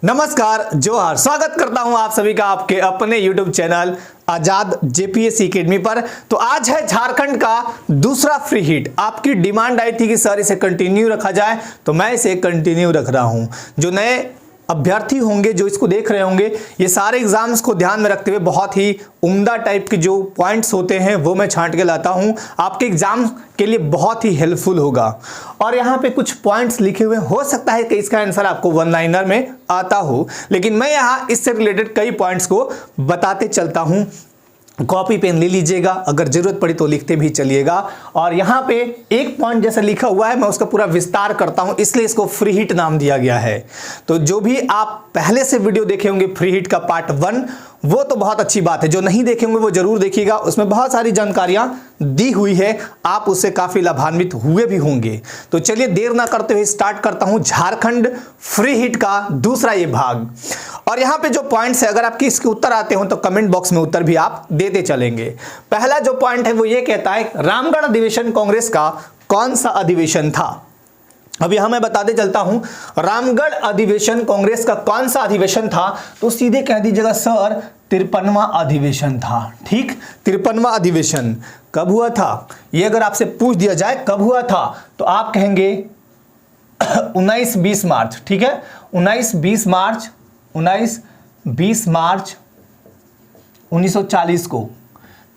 नमस्कार, जोहार। स्वागत करता हूं आप सभी का आपके अपने YouTube चैनल आजाद जेपीएससी एकेडमी पर। तो आज है झारखंड का दूसरा फ्री हिट। आपकी डिमांड आई थी कि सर इसे कंटिन्यू रखा जाए, तो मैं इसे कंटिन्यू रख रहा हूं। जो नए अभ्यर्थी होंगे जो इसको देख रहे होंगे, ये सारे एग्जाम्स को ध्यान में रखते हुए बहुत ही उम्दा टाइप के जो पॉइंट्स होते हैं वो मैं छांट के लाता हूं, आपके एग्जाम के लिए बहुत ही हेल्पफुल होगा। और यहाँ पे कुछ पॉइंट्स लिखे हुए, हो सकता है कि इसका आंसर आपको वन लाइनर में आता हो, लेकिन मैं यहाँ इससे रिलेटेड कई पॉइंट्स को बताते चलता हूं। कॉपी पेन ले लीजिएगा, अगर जरूरत पड़ी तो लिखते भी चलिएगा। और यहाँ पे एक पॉइंट जैसा लिखा हुआ है, मैं उसका पूरा विस्तार करता हूं, इसलिए इसको फ्री हिट नाम दिया गया है। तो जो भी आप पहले से वीडियो देखे होंगे फ्री हिट का पार्ट 1, वो तो बहुत अच्छी बात है। जो नहीं देखे होंगे वो जरूर देखिएगा, उसमें बहुत सारी जानकारियां दी हुई है, आप उससे काफी लाभान्वित हुए भी होंगे। तो चलिए देर ना करते हुए स्टार्ट करता हूं झारखंड फ्री हिट का दूसरा ये भाग। और यहां पे जो पॉइंट्स है, अगर आपके इसके उत्तर आते हो तो कमेंट बॉक्स में उत्तर भी आप देते चलेंगे। पहला जो पॉइंट है वो ये कहता है, रामगढ़ अधिवेशन कांग्रेस का कौन सा अधिवेशन था? अब यहां मैं बताते चलता हूं, रामगढ़ अधिवेशन कांग्रेस का कौन सा अधिवेशन था, तो सीधे कह दीजिएगा सर 53वां अधिवेशन था। ठीक, 53वां अधिवेशन कब हुआ था? ये अगर आपसे पूछ दिया जाए कब हुआ था, तो आप कहेंगे 19-20 मार्च। ठीक है, 19-20 मार्च 1940 को।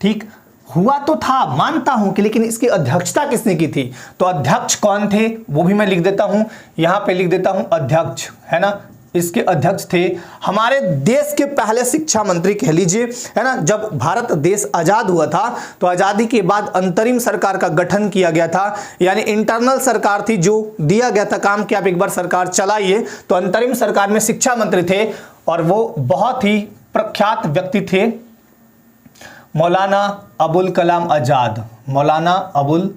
ठीक, हुआ तो था, मानता हूं कि, लेकिन इसकी अध्यक्षता किसने की थी? तो अध्यक्ष कौन थे वो भी मैं लिख देता हूं, यहां पे लिख देता हूं अध्यक्ष, है ना। इसके अध्यक्ष थे हमारे देश के पहले शिक्षा मंत्री कह लीजिए, है ना। जब भारत देश आजाद हुआ था तो आजादी के बाद अंतरिम सरकार का गठन किया गया था, यानी इंटरनल सरकार थी, जो दिया गया था काम कि आप एक बार सरकार चलाइए। तो अंतरिम सरकार में शिक्षा मंत्री थे और वो बहुत ही प्रख्यात व्यक्ति थे, मौलाना अबुल कलाम आजाद। मौलाना अबुल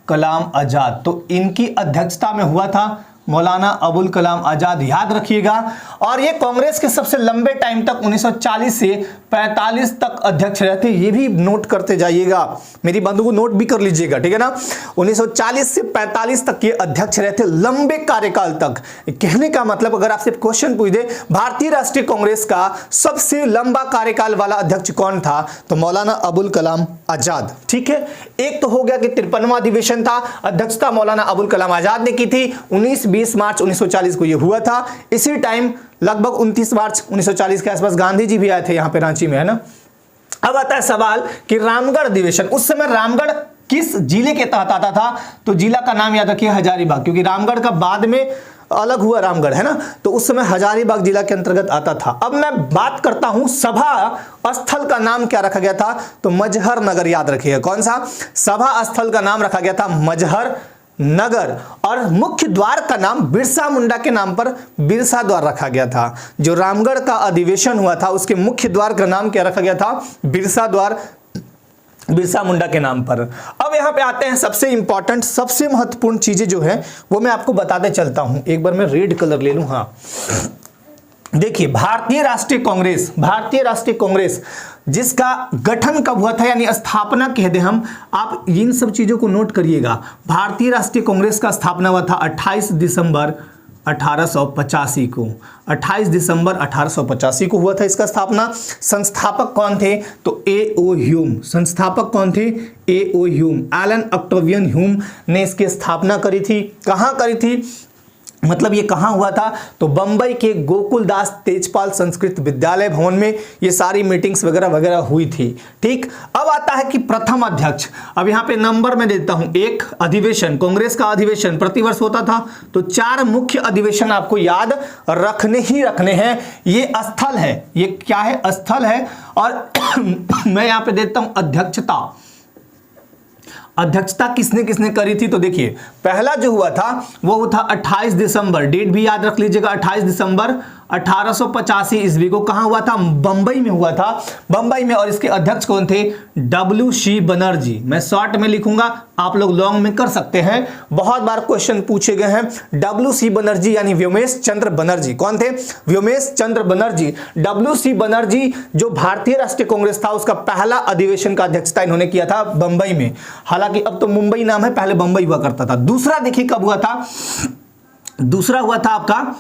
कलाम आजाद, तो इनकी अध्यक्षता में हुआ था मौलाना अबुल कलाम आजाद, याद रखिएगा। और ये कांग्रेस के सबसे लंबे टाइम तक 1940 से 45 तक अध्यक्ष रहते, ये भी नोट करते जाइएगा, मेरी बंधु को नोट भी कर लीजिएगा, ठीक है ना। 1940 से 45 तक ये अध्यक्ष रहते, लंबे कार्यकाल तक। कहने का मतलब, अगर आपसे क्वेश्चन पूछ दे भारतीय राष्ट्रीय कांग्रेस का सबसे लंबा कार्यकाल वाला अध्यक्ष कौन था, तो मौलाना अबुल कलाम आजाद। ठीक है, एक तो हो गया कि 53वां अधिवेशन था, अध्यक्षता मौलाना अबुल कलाम आजाद ने की थी। 19-20 मार्च 1940 को यह हुआ था। इसी टाइम लगभग 29 मार्च 1940 के आसपास गांधी जी भी आए थे यहां पे रांची में, है ना। अब आता है सवाल कि रामगढ़ अधिवेशन, उस समय रामगढ़ किस जिले के तहत आता था? तो जिला का नाम याद रखिए हजारीबाग, क्योंकि रामगढ़ का बाद में अलग हुआ रामगढ़, है ना। तो उस समय हजारीबाग जिला के अंतर्गत आता था। अब मैं बात करता हूं सभा स्थल का नाम क्या रखा गया था, तो मजहर नगर, याद रखिएगा। कौन सा सभा स्थल का नाम रखा गया था? मजहर नगर। और मुख्य द्वार का नाम बिरसा मुंडा के नाम पर बिरसा द्वार रखा गया था। जो रामगढ़ का अधिवेशन हुआ था उसके मुख्य द्वार का नाम क्या रखा गया था? बिरसा द्वार, बिरसा मुंडा के नाम पर। अब यहां पे आते हैं सबसे इंपॉर्टेंट, सबसे महत्वपूर्ण चीजें जो है वो मैं आपको बताते चलता हूं। एक बार मैं रेड कलर ले लूं। हाँ, देखिए, भारतीय राष्ट्रीय कांग्रेस, भारतीय राष्ट्रीय कांग्रेस जिसका गठन कब हुआ था, यानी स्थापना कह दे हम, आप इन सब चीजों को नोट करिएगा। भारतीय राष्ट्रीय कांग्रेस का स्थापना हुआ था 28 दिसंबर 1885 को। 28 दिसंबर 1885 को हुआ था इसका स्थापना। संस्थापक कौन थे? तो A.O. ह्यूम। संस्थापक कौन थे? A.O. Hume, Allan Octavian Hume ने इसकी स्थापना करी थी। कहां करी थी, मतलब ये कहां हुआ था? तो बंबई के गोकुलदास तेजपाल संस्कृत विद्यालय भवन में ये सारी मीटिंग्स वगैरह वगैरह हुई थी। ठीक, अब आता है कि प्रथम अध्यक्ष। अब यहां पे नंबर में देता हूं, एक अधिवेशन, कांग्रेस का अधिवेशन प्रतिवर्ष होता था, तो 4 मुख्य अधिवेशन आपको याद रखने ही रखने हैं। ये स्थल है, ये क्या है? स्थल है। और मैं यहां पे देता हूं अध्यक्षता। अध्यक्षता किसने किसने करी थी? तो देखिए, पहला जो हुआ था वो था 28 दिसंबर, डेट भी याद रख लीजिएगा, 28 दिसंबर 1885 ईस्वी को। कहां हुआ था? बंबई में हुआ था, बंबई में। और इसके अध्यक्ष कौन थे? W.C. बनर्जी। मैं शॉर्ट में लिखूंगा, आप लोग लॉन्ग में कर सकते हैं, बहुत बार क्वेश्चन पूछे गए हैं। W.C. बनर्जी यानी व्योमेश चंद्र बनर्जी। कौन थे? व्योमेश चंद्र बनर्जी। W.C. बनर्जी जो भारतीय राष्ट्रीय कांग्रेस था उसका पहला अधिवेशन का अध्यक्षता इन्होंने किया था बंबई में। हालांकि अब तो मुंबई नाम है, पहले बंबई हुआ करता था। दूसरा देखिए कब हुआ था? दूसरा हुआ था आपका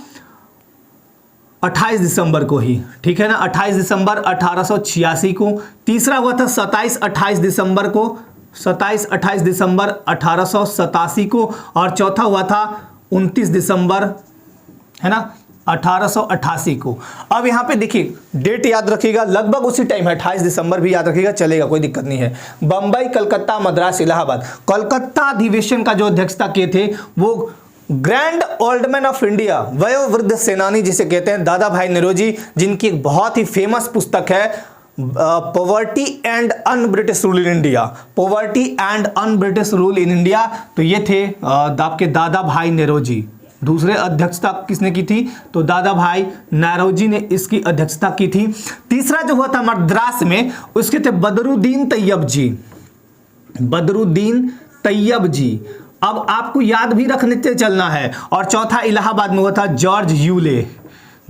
28 दिसंबर को ही, ठीक है ना, 28 दिसंबर 1886 को। तीसरा हुआ था 27-28 दिसंबर को, 27-28 दिसंबर 1887 को। और चौथा हुआ था 29 दिसंबर, है ना, 1888 को। अब यहाँ पे देखिए डेट याद रखिएगा, लगभग उसी टाइम है, 28 दिसंबर भी याद रखिएगा, चलेगा, कोई दिक्कत नहीं है। बंबई, कलकत्ता, मद्रास, इलाहाबाद। कलकत्ता अधिवेशन का जो अध्यक्षता किए थे वो grand old man of India, वयोवृद्ध सेनानी जिसे कहते हैं, दादा भाई नौरोजी, जिनकी एक बहुत ही फेमस पुस्तक है poverty and un British rule in India, poverty and un British rule in India. तो ये थे आपके दादा भाई नौरोजी। दूसरे अध्यक्षता किसने की थी? तो दादा भाई नौरोजी ने इसकी अध्यक्षता की थी। तीसरा जो हुआ था मद्रास में, उसके थे बदरुद्दीन तैयब जी, बदरुद्दीन तैयब जी। अब आपको याद भी रखने से चलना है। और चौथा इलाहाबाद में हुआ था जॉर्ज यूले,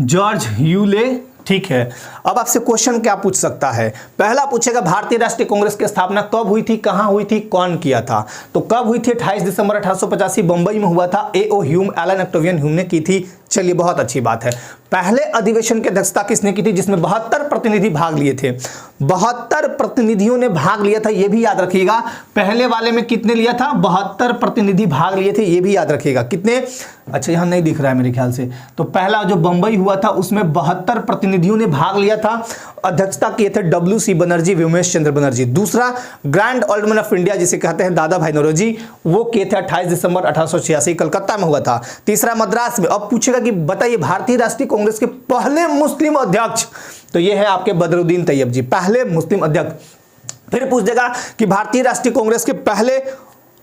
जॉर्ज यूले, ठीक है। अब आपसे क्वेश्चन क्या पूछ सकता है? पहला पूछेगा भारतीय राष्ट्रीय कांग्रेस की स्थापना कब हुई थी, कहां हुई थी, कौन किया था? तो कब हुई थी? 28 दिसंबर 1885 बंबई में हुआ था। A O. Hume, Allan Octavian Hume ने की थी। चलिए, बहुत अच्छी बात है। पहले अधिवेशन की अध्यक्षता किसने की थी जिसमें 72 प्रतिनिधि भाग लिए थे? 72 प्रतिनिधियों ने भाग लिया था, यह भी याद रखिएगा। पहले वाले में कितने लिया था? 72 प्रतिनिधि भाग लिए थे, यह भी याद रखिएगा। कितने? अच्छा, यहां नहीं दिख रहा है मेरे ख्याल से। तो पहला जो बंबई हुआ था उसमें 72 प्रतिनिधियों ने भाग लिया था। अध्यक्षता किए थे W.C. बनर्जी, व्योमेश चंद्र बनर्जी। दूसरा grand old man of India जिसे कहते हैं दादा भाई नौरोजी, वो किए थे 28 दिसंबर 1886 कलकत्ता में हुआ था। तीसरा मद्रास में। अब पूछेगा कि बताइए भारतीय राष्ट्रीय कांग्रेस के पहले मुस्लिम अध्यक्ष, तो ये है आपके बदरुद्दीन तैयब जी, पहले मुस्लिम अध्यक्ष। फिर पूछ देगा कि भारतीय राष्ट्रीय कांग्रेस के पहले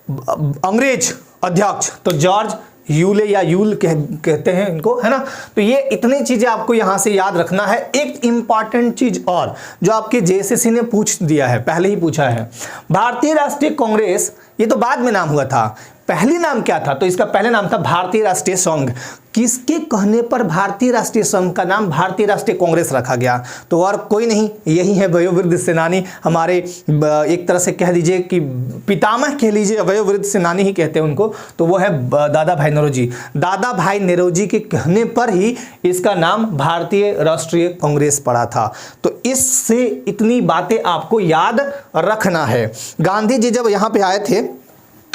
अंग्रेज अध्यक्ष, तो जॉर्ज यूले या यूल कहते हैं इनको, है ना। तो ये इतनी चीजें आपको यहां से याद रखना है। एक इंपॉर्टेंट चीज और जो आपके जेएसएससी ने पूछ दिया है, पहले ही पूछा है, भारतीय राष्ट्रीय कांग्रेस, ये तो बाद में नाम हुआ था, पहली नाम क्या था? तो इसका पहले नाम था भारतीय राष्ट्रीय संघ। किसके कहने पर भारतीय राष्ट्रीय संघ का नाम भारतीय राष्ट्रीय कांग्रेस रखा गया? तो और कोई नहीं, यही है वयोवृद्ध सेनानी, हमारे एक तरह से कह दीजिए कि पितामह कह लीजिए, वयोवृद्ध सेनानी ही कहते हैं उनको, तो वो है दादा भाई नौरोजी। दादा भाई नौरोजी के कहने पर ही इसका नाम भारतीय राष्ट्रीय कांग्रेस पड़ा था। तो इससे इतनी बातें आपको याद रखना है। गांधी जी जब यहाँ पे आए थे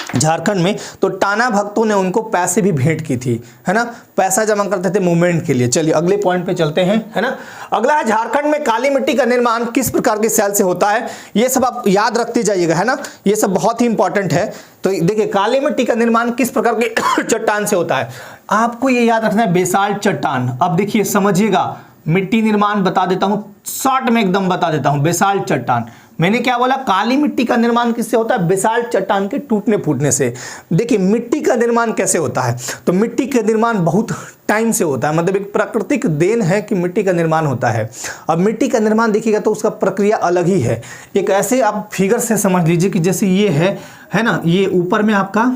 झारखंड में, तो टाना भक्तों ने उनको पैसे भी भेंट की थी, है ना, पैसा जमा करते थे मूवमेंट के लिए। चलिए अगले पॉइंट पे चलते हैं, है ना। अगला है झारखंड में काली मिट्टी का निर्माण किस प्रकार के सेल से होता है? ये सब आप याद रखते जाइएगा, है ना, ये सब बहुत ही इंपॉर्टेंट है। तो देखिए काली मिट्टी का निर्माण किस प्रकार के चट्टान से होता है, आपको ये याद रखना है, बेसाल्ट चट्टान। अब देखिए समझिएगा, मिट्टी निर्माण बता देता हूं, शॉर्ट में एकदम बता देता हूं। बेसाल्ट चट्टान, मैंने क्या बोला? काली मिट्टी का निर्माण किससे होता है? बेसाल्ट चट्टान के टूटने फूटने से। देखिए मिट्टी का निर्माण कैसे होता है? तो मिट्टी का निर्माण बहुत टाइम से होता है, मतलब एक प्राकृतिक देन है कि मिट्टी का निर्माण होता है। अब मिट्टी का निर्माण देखिएगा तो उसका प्रक्रिया अलग ही है। एक ऐसे आप फिगर से समझ लीजिए कि जैसे ये है ना, ये ऊपर में आपका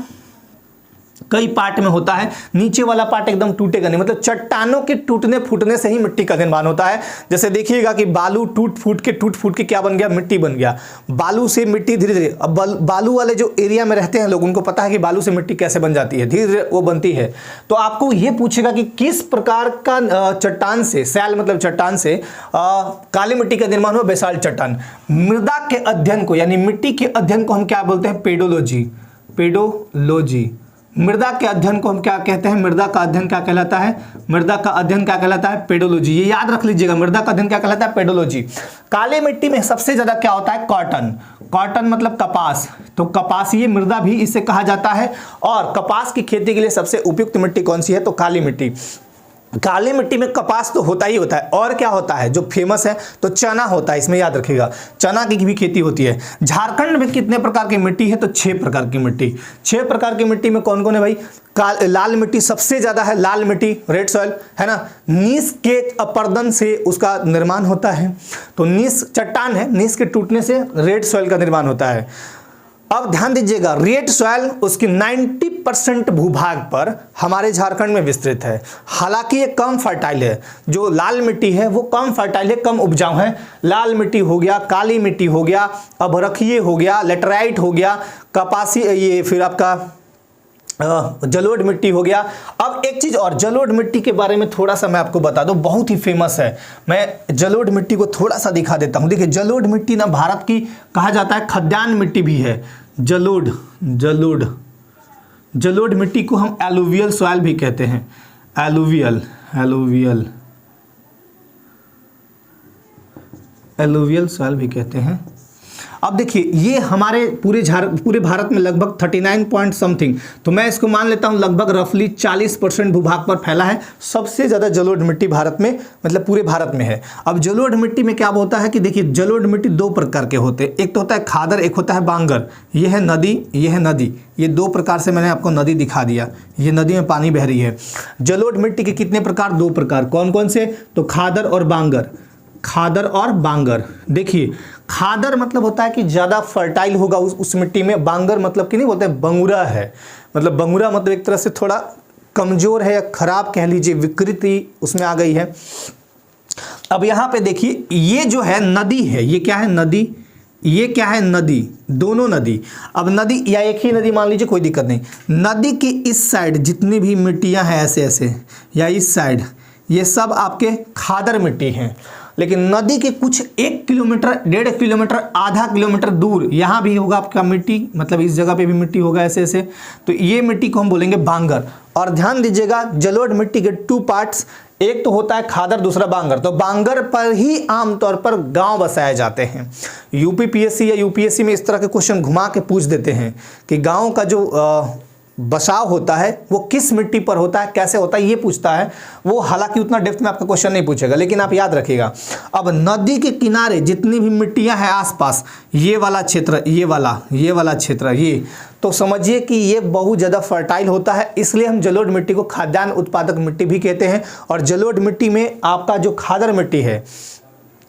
कई पार्ट में होता है, नीचे वाला पार्ट एकदम टूटेगा नहीं, मतलब चट्टानों के टूटने फूटने से ही मिट्टी का निर्माण होता है। जैसे देखिएगा कि बालू टूट फूट के क्या बन गया? मिट्टी बन गया। बालू से मिट्टी धीरे धीरे, अब बालू वाले जो एरिया में रहते हैं लोग, उनको पता है कि बालू से मिट्टी कैसे बन जाती है, धीरे धीरे वो बनती है। तो आपको ये पूछेगा कि किस प्रकार का चट्टान से, सैल मतलब चट्टान से काली मिट्टी का निर्माण हुआ? बेसाल्ट चट्टान। मृदा के अध्ययन को, यानी मिट्टी के अध्ययन को हम क्या बोलते हैं? Pedology, pedology. मृदा के अध्ययन को हम क्या कहते हैं? मृदा का अध्ययन क्या कहलाता है? मृदा का अध्ययन क्या कहलाता है? पेडोलॉजी। ये याद रख लीजिएगा, मृदा का अध्ययन क्या कहलाता है? पेडोलॉजी। काली मिट्टी में सबसे ज्यादा क्या होता है? कॉटन। कॉटन मतलब कपास, तो कपासीय मृदा भी इसे कहा जाता है। और कपास की खेती के लिए सबसे उपयुक्त मिट्टी कौन सी है? तो काली मिट्टी। काली मिट्टी में कपास तो होता ही होता है, और क्या होता है जो फेमस है? तो चना होता है, इसमें याद रखिएगा, चना की भी खेती होती है। झारखंड में कितने प्रकार की मिट्टी है? तो 6 प्रकार की मिट्टी। 6 प्रकार की मिट्टी में कौन कौन है भाई? लाल मिट्टी सबसे ज्यादा है, लाल मिट्टी, रेड सॉइल, है ना। नीस के अपर्दन से उसका निर्माण होता है, तो नीस चट्टान है, नीस के टूटने से रेड सॉइल का निर्माण होता है। अब ध्यान दीजिएगा, रेड सॉइल उसकी 90% भूभाग पर हमारे झारखंड में विस्तृत है। हालांकि ये कम फर्टाइल है, जो लाल मिट्टी है वो कम फर्टाइल है, कम उपजाऊ है। लाल मिट्टी हो गया, काली मिट्टी हो गया, अभरखिये हो गया, लेटराइट हो गया, कपासी, ये फिर आपका जलोढ़ मिट्टी हो गया। अब एक चीज और, जलोढ़ मिट्टी के बारे में थोड़ा सा मैं आपको बता दूं, बहुत ही फेमस है। मैं जलोढ़ मिट्टी को थोड़ा सा दिखा देता हूं। देखिए जलोढ़ मिट्टी ना भारत की कहा जाता है खाद्यान्न मिट्टी भी है। जलोढ़ मिट्टी को हम एलुवियल सॉइल भी कहते हैं। एलुवियल सॉइल भी कहते हैं। अब देखिए ये हमारे पूरे भारत में लगभग 39 पॉइंट समथिंग, तो मैं इसको मान लेता हूं लगभग रफली 40% भूभाग पर फैला है। सबसे ज़्यादा जलोढ़ मिट्टी भारत में, मतलब पूरे भारत में है। अब जलोढ़ मिट्टी में क्या होता है कि देखिए जलोढ़ मिट्टी दो प्रकार के होते हैं, एक तो होता है खादर, एक होता है बांगर। ये है नदी, ये है नदी, ये दो प्रकार से मैंने आपको नदी दिखा दिया। ये नदी में पानी बह रही है। जलोढ़ मिट्टी के कितने प्रकार? दो प्रकार। कौन कौन से? तो खादर और बांगर। खादर और बांगर। देखिए खादर मतलब होता है कि ज़्यादा फर्टाइल होगा उस मिट्टी में। बांगर मतलब कि नहीं बोलते हैं, बंगुरा है। मतलब बंगुरा मतलब एक तरह से थोड़ा कमज़ोर है या खराब कह लीजिए, विकृति उसमें आ गई है। अब यहाँ पे देखिए ये जो है नदी है, ये क्या है? नदी। ये क्या है? नदी। दोनों नदी। अब नदी या एक ही नदी मान लीजिए, कोई दिक्कत नहीं। नदी की इस साइड जितनी भी मिट्टियाँ हैं ऐसे ऐसे, या इस साइड, ये सब आपके खादर मिट्टी हैं। लेकिन नदी के कुछ 1 किलोमीटर, 1.5 किलोमीटर, आधा किलोमीटर दूर यहाँ भी होगा आपका मिट्टी, मतलब इस जगह पे भी मिट्टी होगा ऐसे ऐसे, तो ये मिट्टी को हम बोलेंगे बांगर। और ध्यान दीजिएगा जलोढ़ मिट्टी के 2 पार्ट्स, एक तो होता है खादर, दूसरा बांगर। तो बांगर पर ही आमतौर पर गांव बसाए जाते हैं। यूपी पीएससी या यूपीएससी में इस तरह के क्वेश्चन घुमा के पूछ देते हैं कि गाँव का जो बसाव होता है वो किस मिट्टी पर होता है, कैसे होता है, ये पूछता है वो। हालांकि उतना डेप्थ में आपका क्वेश्चन नहीं पूछेगा, लेकिन आप याद रखिएगा। अब नदी के किनारे जितनी भी मिट्टियां हैं आसपास, ये वाला क्षेत्र, ये वाला क्षेत्र, ये तो समझिए कि ये बहुत ज़्यादा फर्टाइल होता है। इसलिए हम जलोढ़ मिट्टी को खाद्यान्न उत्पादक मिट्टी भी कहते हैं। और जलोढ़ मिट्टी में आपका जो खादर मिट्टी है,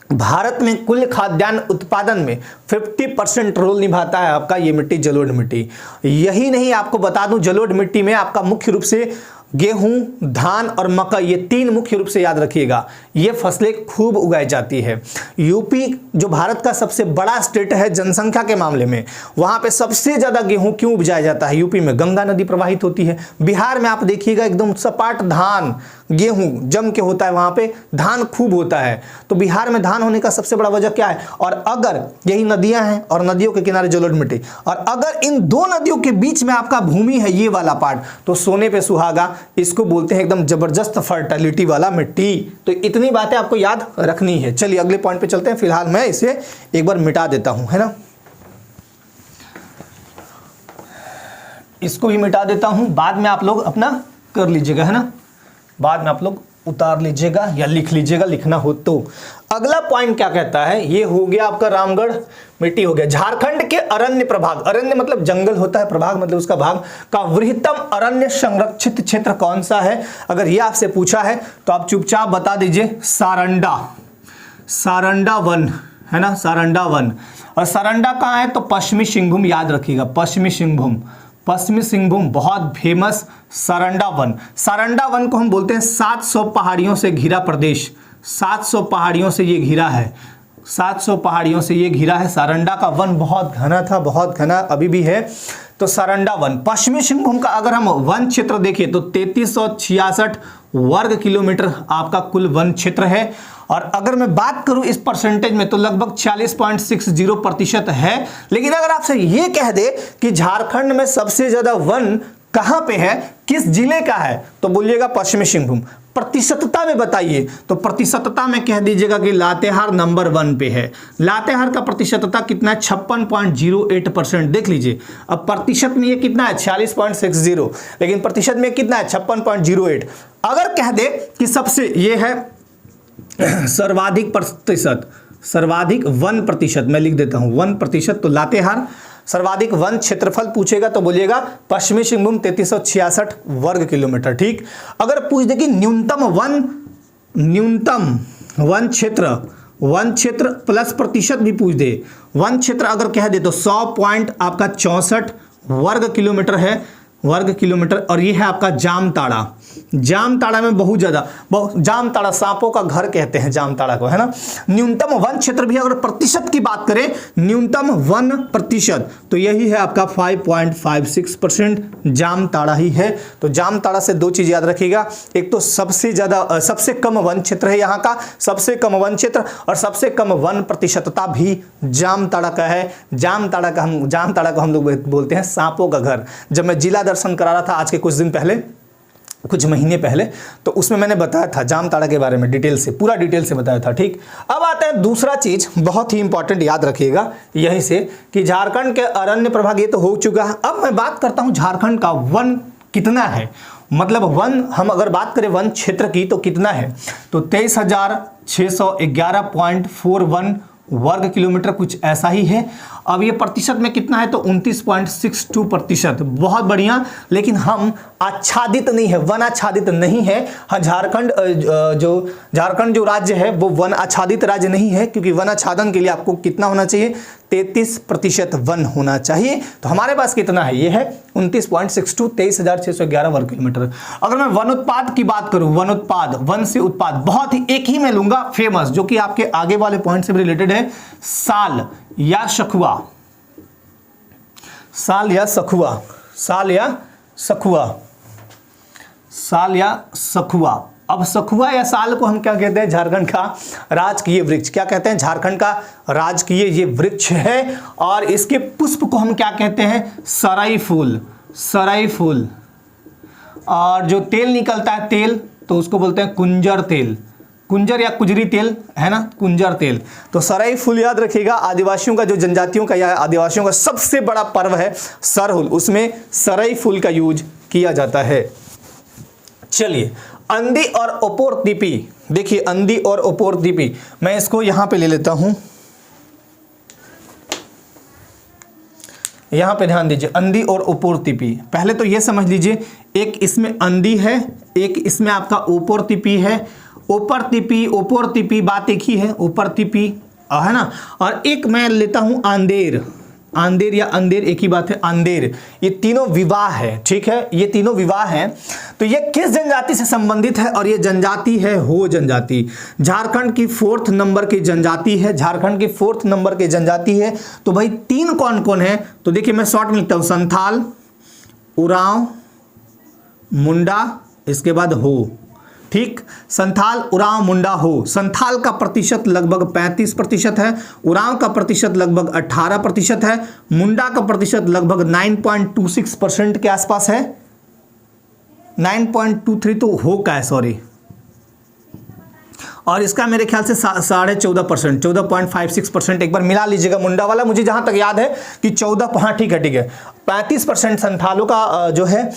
भारत में कुल खाद्यान्न उत्पादन में 50% रोल निभाता है आपका ये मिट्टी, जलोढ़ मिट्टी। यही नहीं, आपको बता दूं जलोढ़ मिट्टी में आपका मुख्य रूप से गेहूं, धान और मकई, ये 3 मुख्य रूप से याद रखिएगा, ये फसलें खूब उगाई जाती है। यूपी जो भारत का सबसे बड़ा स्टेट है जनसंख्या के मामले में, वहां पे सबसे ज्यादा गेहूं क्यों उपजाया जाता है? यूपी में गंगा नदी प्रवाहित होती है। बिहार में आप देखिएगा एकदम सपाट धान, गेहूं जम के होता है, वहां पे धान खूब होता है। तो बिहार में धान होने का सबसे बड़ा वजह क्या है? और अगर यही नदियां हैं और नदियों के किनारे जलोढ़ मिट्टी, और अगर इन 2 नदियों के बीच में आपका भूमि है, ये वाला पार्ट, तो सोने पे सुहागा, इसको बोलते हैं एकदम जबरदस्त फर्टिलिटी वाला मिट्टी। तो इतनी बातें आपको याद रखनी है। चलिए अगले पॉइंट पे चलते हैं। फिलहाल मैं इसे एक बार मिटा देता हूं, है ना, इसको भी मिटा देता हूं। बाद में आप लोग अपना कर लीजिएगा, है ना, बाद में आप लोग उतार लीजिएगा या लिख लीजिएगा, लिखना हो तो। अगला पॉइंट क्या कहता है? ये हो गया आपका रामगढ़ मिट्टी हो गया। झारखंड के अरण्य प्रभाग, अरण्य मतलब जंगल होता है, प्रभाग मतलब उसका भाग, का वृहत्तम अरण्य संरक्षित क्षेत्र कौन सा है? अगर ये आपसे पूछा है तो आप चुपचाप बता दीजिए सारंडा वन, है ना, सारंडा वन। और सारंडा कहाँ है? तो पश्चिमी सिंहभूम, याद रखिएगा, पश्चिमी सिंहभूम बहुत famous Saranda one. Saranda one को हम बोलते हैं 700 पहाड़ियों से घिरा प्रदेश। 700 पहाड़ियों से ये घिरा है, 700 पहाड़ियों से ये घिरा है। सारंडा का वन बहुत घना था, बहुत घना अभी भी है। तो सारंडा वन, पश्चिमी सिंहभूम का अगर हम वन क्षेत्र देखें तो 3366 वर्ग किलोमीटर आपका कुल वन क्षेत्र है। और अगर मैं बात करूं इस परसेंटेज में तो लगभग 40.60% है। लेकिन अगर आपसे ये कह दे कि झारखंड में सबसे ज्यादा वन कहां पे है, किस जिले का है, तो बोलिएगा पश्चिमी सिंहभूम। प्रतिशतता में बताइए, तो प्रतिशतता में कह दीजिएगा कि लातेहार नंबर 1 पे है। लातेहार का प्रतिशतता कितना है? 56.08%। देख लीजिए, अब प्रतिशत में ये कितना है? 46.60, लेकिन प्रतिशत में कितना है? 56.08। अगर कह दे कि सबसे ये है सर्वाधिक प्रतिशत, सर्वाधिक 1%, मैं लिख देता हूं 1%, तो लातेहार। सर्वाधिक वन क्षेत्रफल पूछेगा तो बोलिएगा पश्चिमी सिंहभूम 3366 वर्ग किलोमीटर। ठीक। अगर पूछ दे कि न्यूनतम वन क्षेत्र प्लस प्रतिशत भी पूछ दे, वन क्षेत्र अगर कह दे तो 100 पॉइंट आपका 64 वर्ग किलोमीटर है वर्ग किलोमीटर। और ये है आपका जामताड़ा। जामताड़ा में बहुत ज़्यादा जामताड़ा सांपों का घर कहते हैं जामताड़ा को, है ना। न्यूनतम वन क्षेत्र भी अगर प्रतिशत की बात करें, न्यूनतम वन प्रतिशत, तो यही है आपका 5.56% जामताड़ा ही है। तो जामताड़ा से दो चीज याद रखिएगा, एक तो सबसे कम वन क्षेत्र है यहाँ का, सबसे कम वन क्षेत्र, और सबसे कम वन प्रतिशतता भी जामताड़ा का है। जामताड़ा को हम लोग बोलते हैं सांपों का घर। जब मैं जिला दर्शन करा रहा था आज के कुछ महीने पहले, तो उसमें मैंने बताया था जामताड़ा के बारे में डिटेल से, पूरा डिटेल से बताया था। ठीक, अब आता है दूसरा चीज बहुत ही इंपॉर्टेंट, याद रखिएगा यहीं से, कि झारखंड के अरण्य प्रभाग ये तो हो चुका है। अब मैं बात करता हूं झारखंड का वन कितना है, मतलब वन, हम अगर बात करें वन क्षेत्र की तो कितना है, तो 23,611.41 वर्ग किलोमीटर, कुछ ऐसा ही है। अब ये प्रतिशत में कितना है, तो 29.62%, बहुत बढ़िया। लेकिन हम आच्छादित नहीं है, वन आच्छादित नहीं है। हाँ, झारखंड जो राज्य है वो वन आच्छादित राज्य नहीं है, क्योंकि वन आच्छादन के लिए आपको कितना होना चाहिए, 33% वन होना चाहिए। तो हमारे पास कितना है, ये है 29.62, 23,611 वर्ग किलोमीटर। अगर मैं वन उत्पाद की बात करूं, वन उत्पाद, वन से उत्पाद, बहुत ही एक ही मैं लूंगा फेमस, जो कि आपके आगे वाले पॉइंट से भी रिलेटेड है, साल या सखुआ। साल या सखुआ, साल या सखुआ, साल या सखुआ। अब सखुआ या साल को हम क्या कहते हैं, झारखंड का राजकीय वृक्ष। क्या कहते हैं, झारखंड का राजकीय ये वृक्ष है। और इसके पुष्प को हम क्या कहते हैं, सराई फूल, सराई फूल। और जो तेल निकलता है तेल, तो उसको बोलते हैं कुंजर तेल, कुंजर या कुजरी तेल, है ना, कुंजर तेल। तो सराई फूल याद रखिएगा। आदिवासियों का जो जनजातियों का या आदिवासियों का सबसे बड़ा पर्व है सरहुल, उसमें सराई फूल का यूज किया जाता है। चलिए, अंधी और अपोरतिपी, देखिए अंधी और अपोरतिपी, मैं इसको यहां पे ले लेता हूं, यहां पे ध्यान दीजिए, अंधी और अपोरतिपी। पहले तो ये समझ लीजिए, एक इसमें अंधी है, एक इसमें आपका अपोरतिपी है। ओपोरतिपी बात एक ही है, ओपोरतिपी, है ना। और एक मैं लेता हूं आंदेर, आंदेर या अंधेर एक ही बात है, आंदेर। ये तीनों विवाह है, ठीक है, ये तीनों विवाह हैं। तो ये किस जनजाति से संबंधित है, और ये जनजाति है हो जनजाति। झारखंड की 4th नंबर की जनजाति है, झारखंड की 4th नंबर की जनजाति है। तो भाई तीन कौन कौन है, तो देखिए मैं शॉर्ट में लिखता हूं, संथाल, उरांव, मुंडा, इसके बाद हो। ठीक, संथाल, उरांव, मुंडा, हो। संथाल का प्रतिशत लगभग 35% है, उरांव का प्रतिशत लगभग 18% है, मुंडा का प्रतिशत लगभग 9.26% के आसपास है, 9.23 तो हो का है, सॉरी। और इसका मेरे ख्याल से 14.5%, 14.56%, एक बार मिला लीजिएगा मुंडा वाला। मुझे जहां तक याद है कि 14, हाँ ठीक है, 35% संथालों का जो है,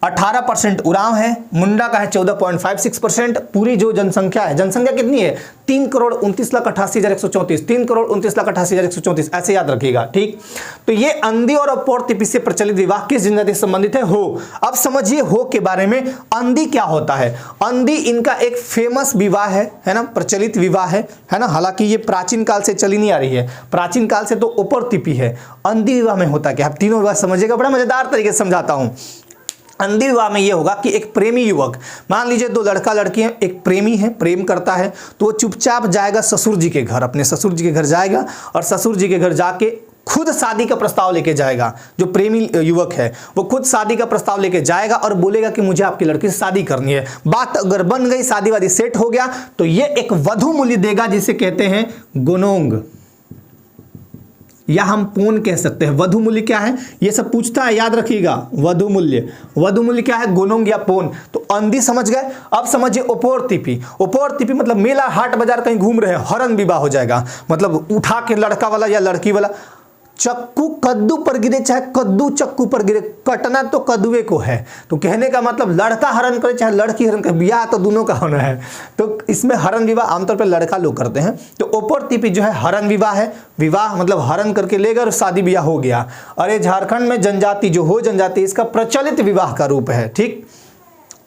18% उरांव है, मुंडा का है 14.56%। पूरी जो जनसंख्या है, जनसंख्या कितनी है, 3,29,88,134, 3,29,88,134, ऐसे याद रखिएगा। ठीक, तो ये अंधी और अपोरतिपी से प्रचलित विवाह किस जनजाति से संबंधित है, हो। अब समझिए हो के बारे में, अंधी क्या होता है। अंधी इनका एक फेमस विवाह है ना, प्रचलित विवाह है ना। हालांकि ये प्राचीन काल से चली नहीं आ रही है, प्राचीन काल से तो अपोरतिपी है। अंधी विवाह में होता क्या, आप तीनों विवाह समझिएगा, बड़ा मजेदार तरीके से समझाता हूं। अंधी विवाह में यह होगा कि एक प्रेमी युवक, मान लीजिए दो लड़का लड़की है, एक प्रेमी है, प्रेम करता है, तो वो चुपचाप जाएगा ससुर जी के घर, अपने ससुर जी के घर जाएगा, और ससुर जी के घर जाके खुद शादी का प्रस्ताव लेके जाएगा। जो प्रेमी युवक है वो खुद शादी का प्रस्ताव लेके जाएगा और बोलेगा कि मुझे आपकी लड़की से शादी करनी है। बात अगर बन गई, शादी वादी सेट हो गया, तो ये एक वधु मूल्य देगा, जिसे कहते हैं गोनोंग, या हम पोन कह सकते हैं। वधु मूल्य क्या है, ये सब पूछता है, याद रखिएगा। वधु मूल्य क्या है, गोनोंग या पोन। तो अंधी समझ गए। अब समझिए अपोरतिपी। अपोरतिपी मतलब मेला हाट बाजार कहीं घूम रहे हैं, हरण विवाह हो जाएगा, मतलब उठा के लड़का वाला या लड़की वाला, चक्कू कद्दू पर गिरे चाहे कद्दू चक्कू पर गिरे, कटना तो कद्दुए को है। तो कहने का मतलब लड़का हरण करे चाहे लड़की हरण करे, ब्याह तो दोनों का होना है। तो इसमें हरण विवाह आमतौर पर लड़का लोग करते हैं। तो अपोरतिपी जो है हरण विवाह है, विवाह मतलब हरण करके लेगा और शादी ब्याह हो गया। और ये झारखंड में जनजाति जो हो जनजाति, इसका प्रचलित विवाह का रूप है। ठीक,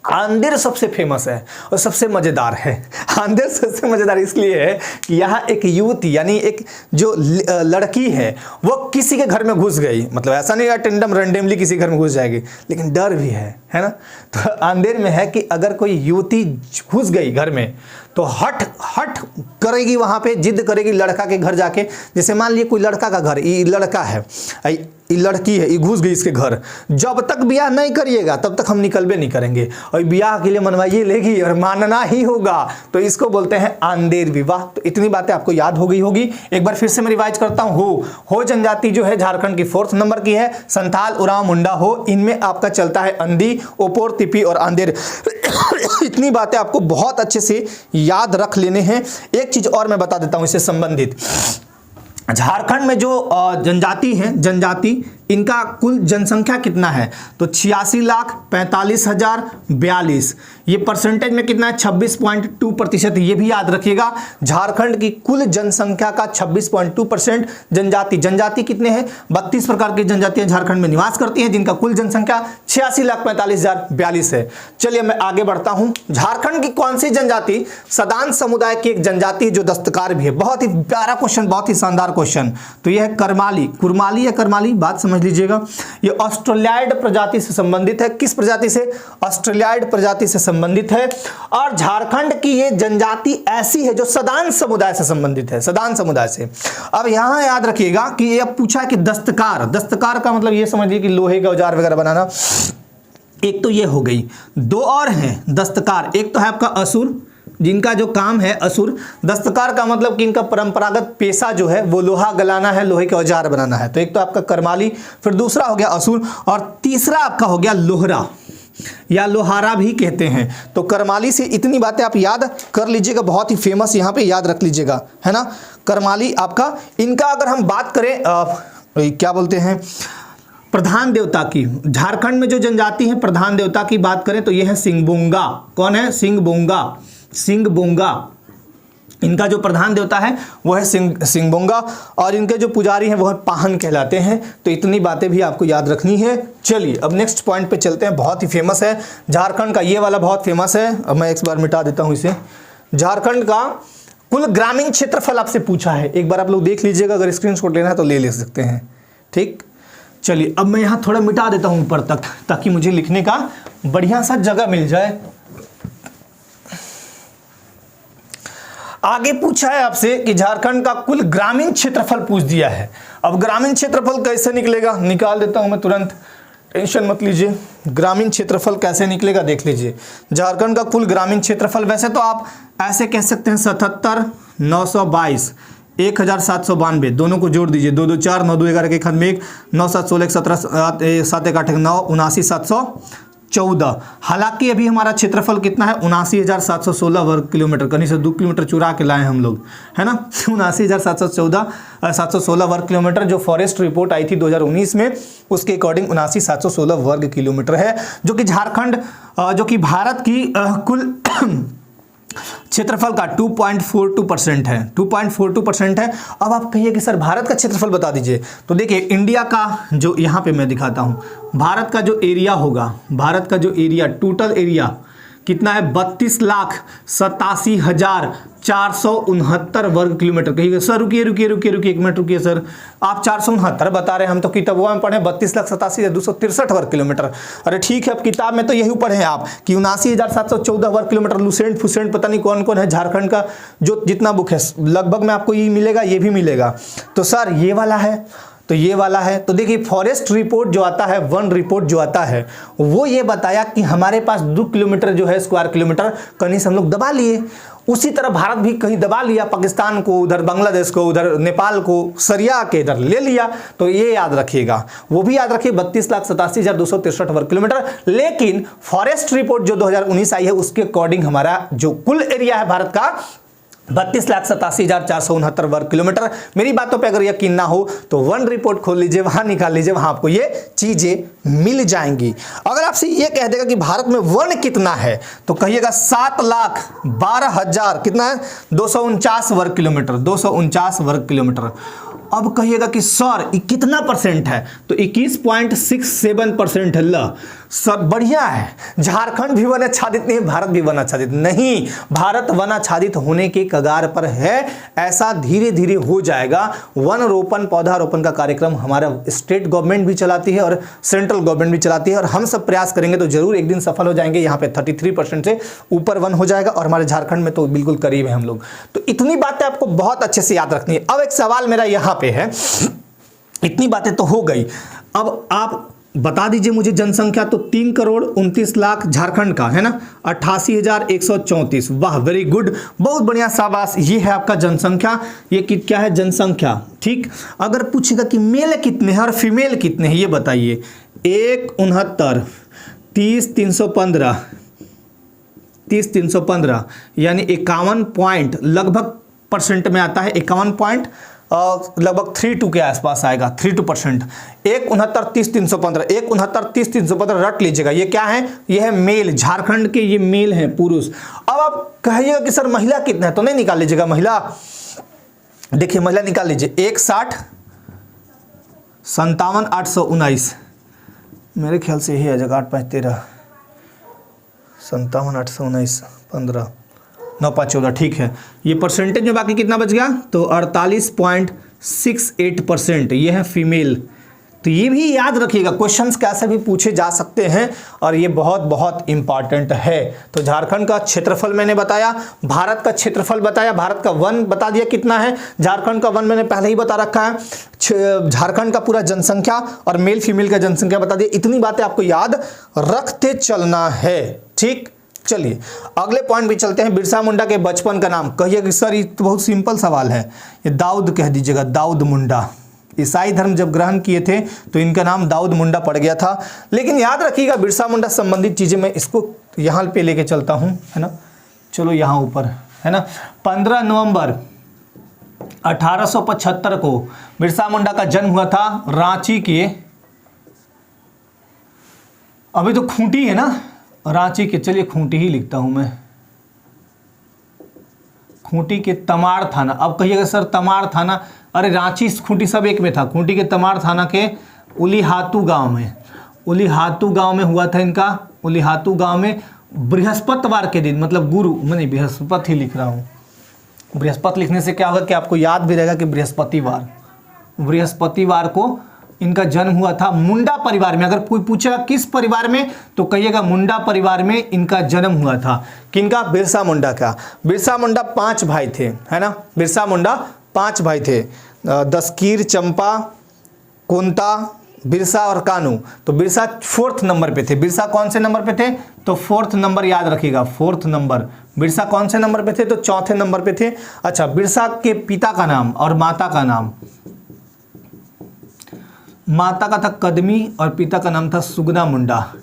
आंदेर सबसे फेमस है और सबसे मजेदार है। आंदेर सबसे मजेदार इसलिए है कि यहाँ एक युवती यानी एक जो लड़की है वो किसी के घर में घुस गई, मतलब ऐसा नहीं है रैंडमली किसी घर में घुस जाएगी, लेकिन डर भी है ना। तो आंदेर में है कि अगर कोई युवती घुस गई घर में तो हट करेगी, वहां पे जिद करेगी लड़का के घर जाके। जैसे मान लिए कोई लड़का का घर, ये लड़का है, ये लड़की है, ये घुस गई इसके घर, जब तक ब्याह नहीं करिएगा तब तक हम निकलबे नहीं करेंगे, और ब्याह के लिए मनवाइए लेगी और मानना ही होगा। तो इसको बोलते हैं आंदेर विवाह। तो इतनी बातें आपको याद हो गई होगी। एक बार फिर से मैं रिवाइज करता हूँ। हो जनजाति जो है झारखंड की 4th नंबर की है, संथाल, उरांव, मुंडा हो, इनमें आपका चलता है अंधी, ओपोर, तिपी और आंदेर। इतनी बातें आपको बहुत अच्छे से याद रख लेने हैं। एक चीज और मैं बता देता हूं इससे संबंधित। झारखंड में जो जनजाति है, जनजाति इनका कुल जनसंख्या कितना है, तो 86,45,042। ये परसेंटेज में कितना है, 26.2%। ये भी याद रखिएगा, झारखंड की कुल जनसंख्या का 26.2% जनजाति कितने हैं, 32 प्रकार की जनजातियां झारखंड में निवास करती हैं, जिनका कुल जनसंख्या 86,45,042 है। चलिए मैं आगे बढ़ता हूं। झारखंड की कौन सी जनजाति सदान समुदाय की एक जनजाति है जो दस्तकार भी है। बहुत ही प्यारा क्वेश्चन, बहुत ही शानदार क्वेश्चन। तो यह है करमाली, कुरमाली या करमाली, बात समझ लीजिएगा। ये ऑस्ट्रेलियाइड प्रजाति से संबंधित है। किस प्रजाति से, ऑस्ट्रेलियाइड प्रजाति से संबंधित है। और झारखंड की ये जनजाति ऐसी है जो सदान समुदाय से संबंधित है, सदान समुदाय से। अब यहां याद रखिएगा कि ये पूछा कि दस्तकार का मतलब ये समझिए कि लोहे के औजार वगैरह बनाना। एक तो ये हो गई, दो और हैं दस्तकार। एक तो है आपका असुर, जिनका जो काम है असुर। दस्तकार का मतलब कि इनका परंपरागत पेशा जो है वो लोहा गलाना है, लोहे के औजार बनाना है। तो एक तो आपका करमाली, फिर दूसरा हो गया असुर, और तीसरा आपका हो गया लोहरा या लोहारा भी कहते हैं। तो करमाली से इतनी बातें आप याद कर लीजिएगा, बहुत ही फेमस यहाँ पे याद रख लीजिएगा, है ना। करमाली आपका, इनका अगर हम बात करें क्या बोलते हैं प्रधान देवता की, झारखंड में जो जनजाति है प्रधान देवता की बात करें तो यह है सिंहबोंगा। कौन है, सिंहबोंगा। इनका जो प्रधान देवता है वो है सिंहबोंगा, और इनके जो पुजारी हैं वो है पाहन कहलाते हैं। तो इतनी बातें भी आपको याद रखनी है। चलिए अब नेक्स्ट पॉइंट पे चलते हैं। बहुत ही फेमस है झारखंड का, ये वाला बहुत फेमस है। अब मैं एक बार मिटा देता हूं इसे। झारखंड का कुल ग्रामीण क्षेत्रफल आपसे पूछा है, एक बार आप लोग देख लीजिएगा, अगर स्क्रीनशॉट लेना है तो ले सकते हैं, ठीक। चलिए अब मैं यहाँ थोड़ा मिटा देता हूँ ऊपर तक, ताकि मुझे लिखने का बढ़िया सा जगह मिल जाए। आगे पूछा है आपसे कि झारखंड का कुल ग्रामीण क्षेत्रफल पूछ दिया है। अब ग्रामीण क्षेत्रफल कैसे निकलेगा, निकाल देता हूं मैं तुरंत, टेंशन मत लीजिए। ग्रामीण क्षेत्रफल कैसे निकलेगा देख लीजिए। झारखंड का कुल ग्रामीण क्षेत्रफल, वैसे तो आप ऐसे कह सकते हैं 77,922 1,792, दोनों को जोड़ दीजिए, 2 2 4 9 2 11 के खत में 1 9 7 16 17 7 1 8 9 79,714। हालांकि अभी हमारा क्षेत्रफल कितना है, 79,716 वर्ग किलोमीटर, कहीं से 2 किलोमीटर चुरा के लाए हम लोग, है ना। 79,716 वर्ग किलोमीटर जो फॉरेस्ट रिपोर्ट आई थी 2019 में, उसके अकॉर्डिंग 79,716 वर्ग किलोमीटर है, जो कि झारखंड जो कि भारत की कुल क्षेत्रफल का 2.42% है, 2.42% है। अब आप कहिए कि सर भारत का क्षेत्रफल बता दीजिए, तो देखिए इंडिया का जो यहाँ पे मैं दिखाता हूँ, भारत का जो एरिया होगा, भारत का जो एरिया टोटल एरिया कितना है, 32,87,469 वर्ग किलोमीटर। कहिएगा सर रुकिए 1 मिनट रुकिए सर, आप 469 बता रहे हैं, हम तो किताबों में पढ़े 32,87,263 वर्ग किलोमीटर। अरे ठीक है, अब किताब में तो यही पढ़े हैं आप कि 79,714 वर्ग किलोमीटर। लुसेंट फुसेंट पता नहीं कौन कौन है झारखंड का, जो जितना बुक है लगभग में आपको ये मिलेगा, ये भी मिलेगा। तो सर ये वाला है, तो ये वाला है। तो देखिए फॉरेस्ट रिपोर्ट जो आता है, वन रिपोर्ट जो आता है, वो ये बताया कि हमारे पास 2 किलोमीटर जो है स्क्वायर किलोमीटर कहीं से हम लोग दबा लिए। उसी तरह भारत भी कहीं दबा लिया, पाकिस्तान को, उधर बांग्लादेश को, उधर नेपाल को सरिया के इधर ले लिया। तो ये याद रखिएगा, वो भी याद रखिए 32,87,263 वर्ग किलोमीटर। लेकिन फॉरेस्ट रिपोर्ट जो 2019 आई है उसके अकॉर्डिंग हमारा जो कुल एरिया है भारत का 32,87,469 वर्ग किलोमीटर। मेरी बातों पे अगर यकीन ना हो तो वन रिपोर्ट खोल लीजिए, वहां निकाल लीजिए, वहां आपको ये चीजें मिल जाएंगी। अगर आपसे ये कह देगा कि भारत में वन कितना है, तो कहिएगा 7,12,000 कितना है, 249 वर्ग किलोमीटर, 249 वर्ग किलोमीटर। अब कहिएगा कि सर कितना परसेंट है, तो 21.67% है। सब बढ़िया है, झारखंड भी वन आच्छादित नहीं, भारत भी वन आच्छादित नहीं, भारत वन आच्छादित होने के कगार पर है। ऐसा धीरे धीरे हो जाएगा। वन रोपण पौधारोपण का कार्यक्रम हमारा स्टेट गवर्नमेंट भी चलाती है और सेंट्रल गवर्नमेंट भी चलाती है, और हम सब प्रयास करेंगे तो जरूर एक दिन सफल हो जाएंगे। यहाँ पे 33% से ऊपर वन हो जाएगा, और हमारे झारखंड में तो बिल्कुल करीब है हम लोग। तो इतनी बातें आपको बहुत अच्छे से याद रखनी है। अब एक सवाल मेरा यहाँ पे है, इतनी बातें तो हो गई, अब आप बता दीजिए मुझे जनसंख्या। तो 3,29,00,000 झारखंड का है ना, 88,134। वाह, वेरी गुड, बहुत बढ़िया, शाबाश। ये है आपका जनसंख्या। ये क्या है? जनसंख्या। ठीक। अगर पूछेगा कि मेल कितने हैं और फीमेल कितने हैं, ये बताइए। 1, 69, 30, 315, 30, 315, यानी 51 पॉइंट लगभग परसेंट में आता है। 51 पॉइंट लगभग 32 के आसपास आएगा, 32%। 1, 69, 30, 315, 1, 69, 30, 315 रट लीजिएगा। ये क्या है? ये है मेल, झारखंड के ये मेल हैं, पुरुष। अब आप कहिएगा कि सर महिला कितना है, तो नहीं निकाल लीजिएगा महिला। देखिए महिला निकाल लीजिए, 160, 57, 819, मेरे ख्याल से यही आ जाएगा। 8, 5, 13, 57, 819, 15, 9, 5, 14। ठीक है, ये परसेंटेज में बाकी कितना बच गया? तो 48.68%। ये है फीमेल। तो ये भी याद रखिएगा, क्वेश्चंस कैसे भी पूछे जा सकते हैं, और ये बहुत बहुत इंपॉर्टेंट है। तो झारखंड का क्षेत्रफल मैंने बताया, भारत का क्षेत्रफल बताया, भारत का वन बता दिया कितना है, झारखंड का वन मैंने पहले ही बता रखा है, झारखंड का पूरा जनसंख्या और मेल फीमेल का जनसंख्या बता दिया। इतनी बातें आपको याद रखते चलना है। ठीक, चलिए अगले पॉइंट भी चलते हैं। बिरसा मुंडा के बचपन का नाम कहिए कि सर ये तो बहुत सिंपल सवाल है, ये दाऊद कह दीजिएगा, दाऊद मुंडा। ईसाई धर्म जब ग्रहण किए थे तो इनका नाम दाऊद मुंडा पड़ गया था। लेकिन याद रखिएगा बिरसा मुंडा संबंधित चीजें मैं इसको यहाँ पे लेके चलता हूँ, है ना। चलो यहाँ ऊपर है ना, 15 नवंबर 1875 को बिरसा मुंडा का जन्म हुआ था रांची के, अभी तो खूंटी है ना, रांची के, चलिए खूंटी ही लिखता हूं मैं, खूंटी के तमाड़ थाना। अब कहिएगा सर तमाड़ थाना, अरे रांची खूंटी सब एक में था। खूंटी के तमाड़ थाना के उलीहातू गांव में, उलीहातू गांव में हुआ था इनका। उलीहातू गांव में बृहस्पतिवार के दिन, मतलब गुरु, मैं बृहस्पति ही लिख रहा हूँ। बृहस्पति लिखने से क्या होगा कि आपको याद भी रहेगा कि बृहस्पतिवार को इनका जन्म हुआ था। मुंडा परिवार में, अगर कोई पूछेगा किस परिवार में, तो कहिएगा मुंडा परिवार में इनका जन्म हुआ था। किनका? बिरसा मुंडा का। बिरसा मुंडा 5 भाई थे, है ना। बिरसा मुंडा 5 भाई थे, दस्तगीर, चंपा, कुंता, बिरसा और कानू। तो बिरसा 4th नंबर पे थे। बिरसा कौन से नंबर पे थे? तो 4th नंबर याद रखिएगा, 4th नंबर। बिरसा कौन से नंबर पे थे? तो 4थे नंबर पे थे। अच्छा, बिरसा के पिता का नाम और माता का नाम, माता का था कदमी और पिता का नाम था सुगना मुंडा।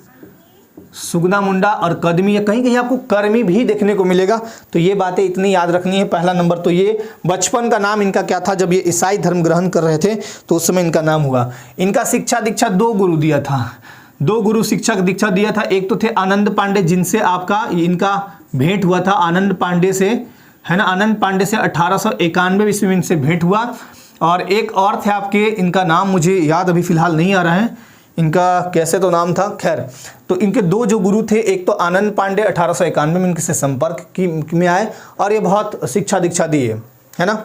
सुगना मुंडा और कदमी, कहीं कहीं आपको कर्मी भी देखने को मिलेगा। तो ये बातें इतनी याद रखनी है। पहला नंबर तो ये, बचपन का नाम इनका क्या था? जब ये ईसाई धर्म ग्रहण कर रहे थे तो उस समय इनका नाम हुआ। इनका शिक्षा दीक्षा 2 गुरु दिया था, 2 गुरु शिक्षा दीक्षा दिया था। एक तो थे आनंद पांडे, जिनसे आपका इनका भेंट हुआ था, आनंद पांडे से, है ना। आनंद पांडे से 1891 ईस्वी में इनसे भेंट हुआ। और एक और थे आपके, इनका नाम मुझे याद अभी फिलहाल नहीं आ रहा है, इनका कैसे तो नाम था, खैर। तो इनके 2 जो गुरु थे, एक तो आनंद पांडे 1891 में इनके से संपर्क में आए और ये बहुत शिक्षा दीक्षा दिए, है ना।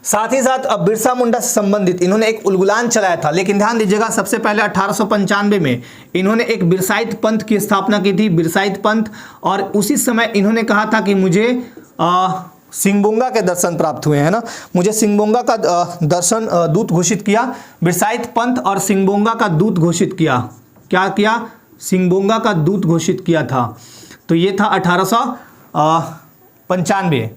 साथ ही साथ अब बिरसा मुंडा से संबंधित इन्होंने एक उलगुलान चलाया था। लेकिन ध्यान दीजिएगा, सबसे पहले 1895 में इन्होंने एक बिरसाइत पंथ की स्थापना की थी, बिरसाइत पंथ। और उसी समय इन्होंने कहा था कि मुझे सिंगबोंगा के दर्शन प्राप्त हुए, हैं ना। मुझे सिंगबोंगा का दर्शन दूत घोषित किया। बिरसाइत पंथ और सिंगबोंगा का दूत घोषित किया। क्या किया? सिंगबोंगा का दूत घोषित किया था। तो ये था 1895।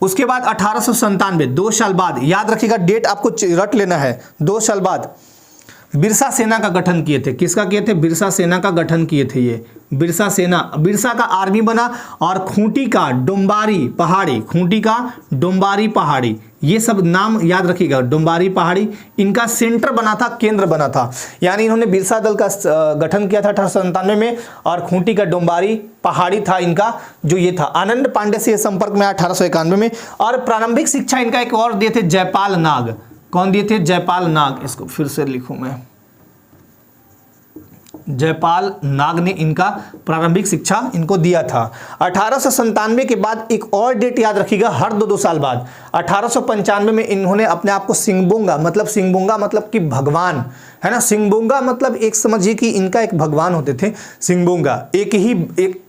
उसके बाद 1897, 2 साल बाद, याद रखिएगा डेट आपको रट लेना है, 2 साल बाद बिरसा सेना का गठन किए थे। किसका किए थे? बिरसा सेना का गठन किए थे ये बिरसा सेना। बिरसा का आर्मी बना और खूंटी का डोम्बारी पहाड़ी, खूंटी का डोम्बारी पहाड़ी, ये सब नाम याद रखिएगा। डोम्बारी पहाड़ी इनका सेंटर बना था, केंद्र बना था। यानी इन्होंने बिरसा दल का गठन किया था 1897 में, और खूंटी का डोम्बारी पहाड़ी था इनका जो ये था। आनंद पांडे से संपर्क में 1891 में। और प्रारंभिक शिक्षा इनका एक और दिए थे, जयपाल नाग। कौन दिए थे? जयपाल नाग। इसको फिर से लिखूं मैं, जयपाल नाग ने इनका प्रारंभिक शिक्षा इनको दिया था। 1897 के बाद एक और डेट याद रखिएगा, हर 2-2 साल बाद 1895 में इन्होंने अपने आप को सिंगबोंगा मतलब कि भगवान, है ना। सिंगबोंगा मतलब एक समझिए कि इनका एक भगवान होते थे सिंगबोंगा। एक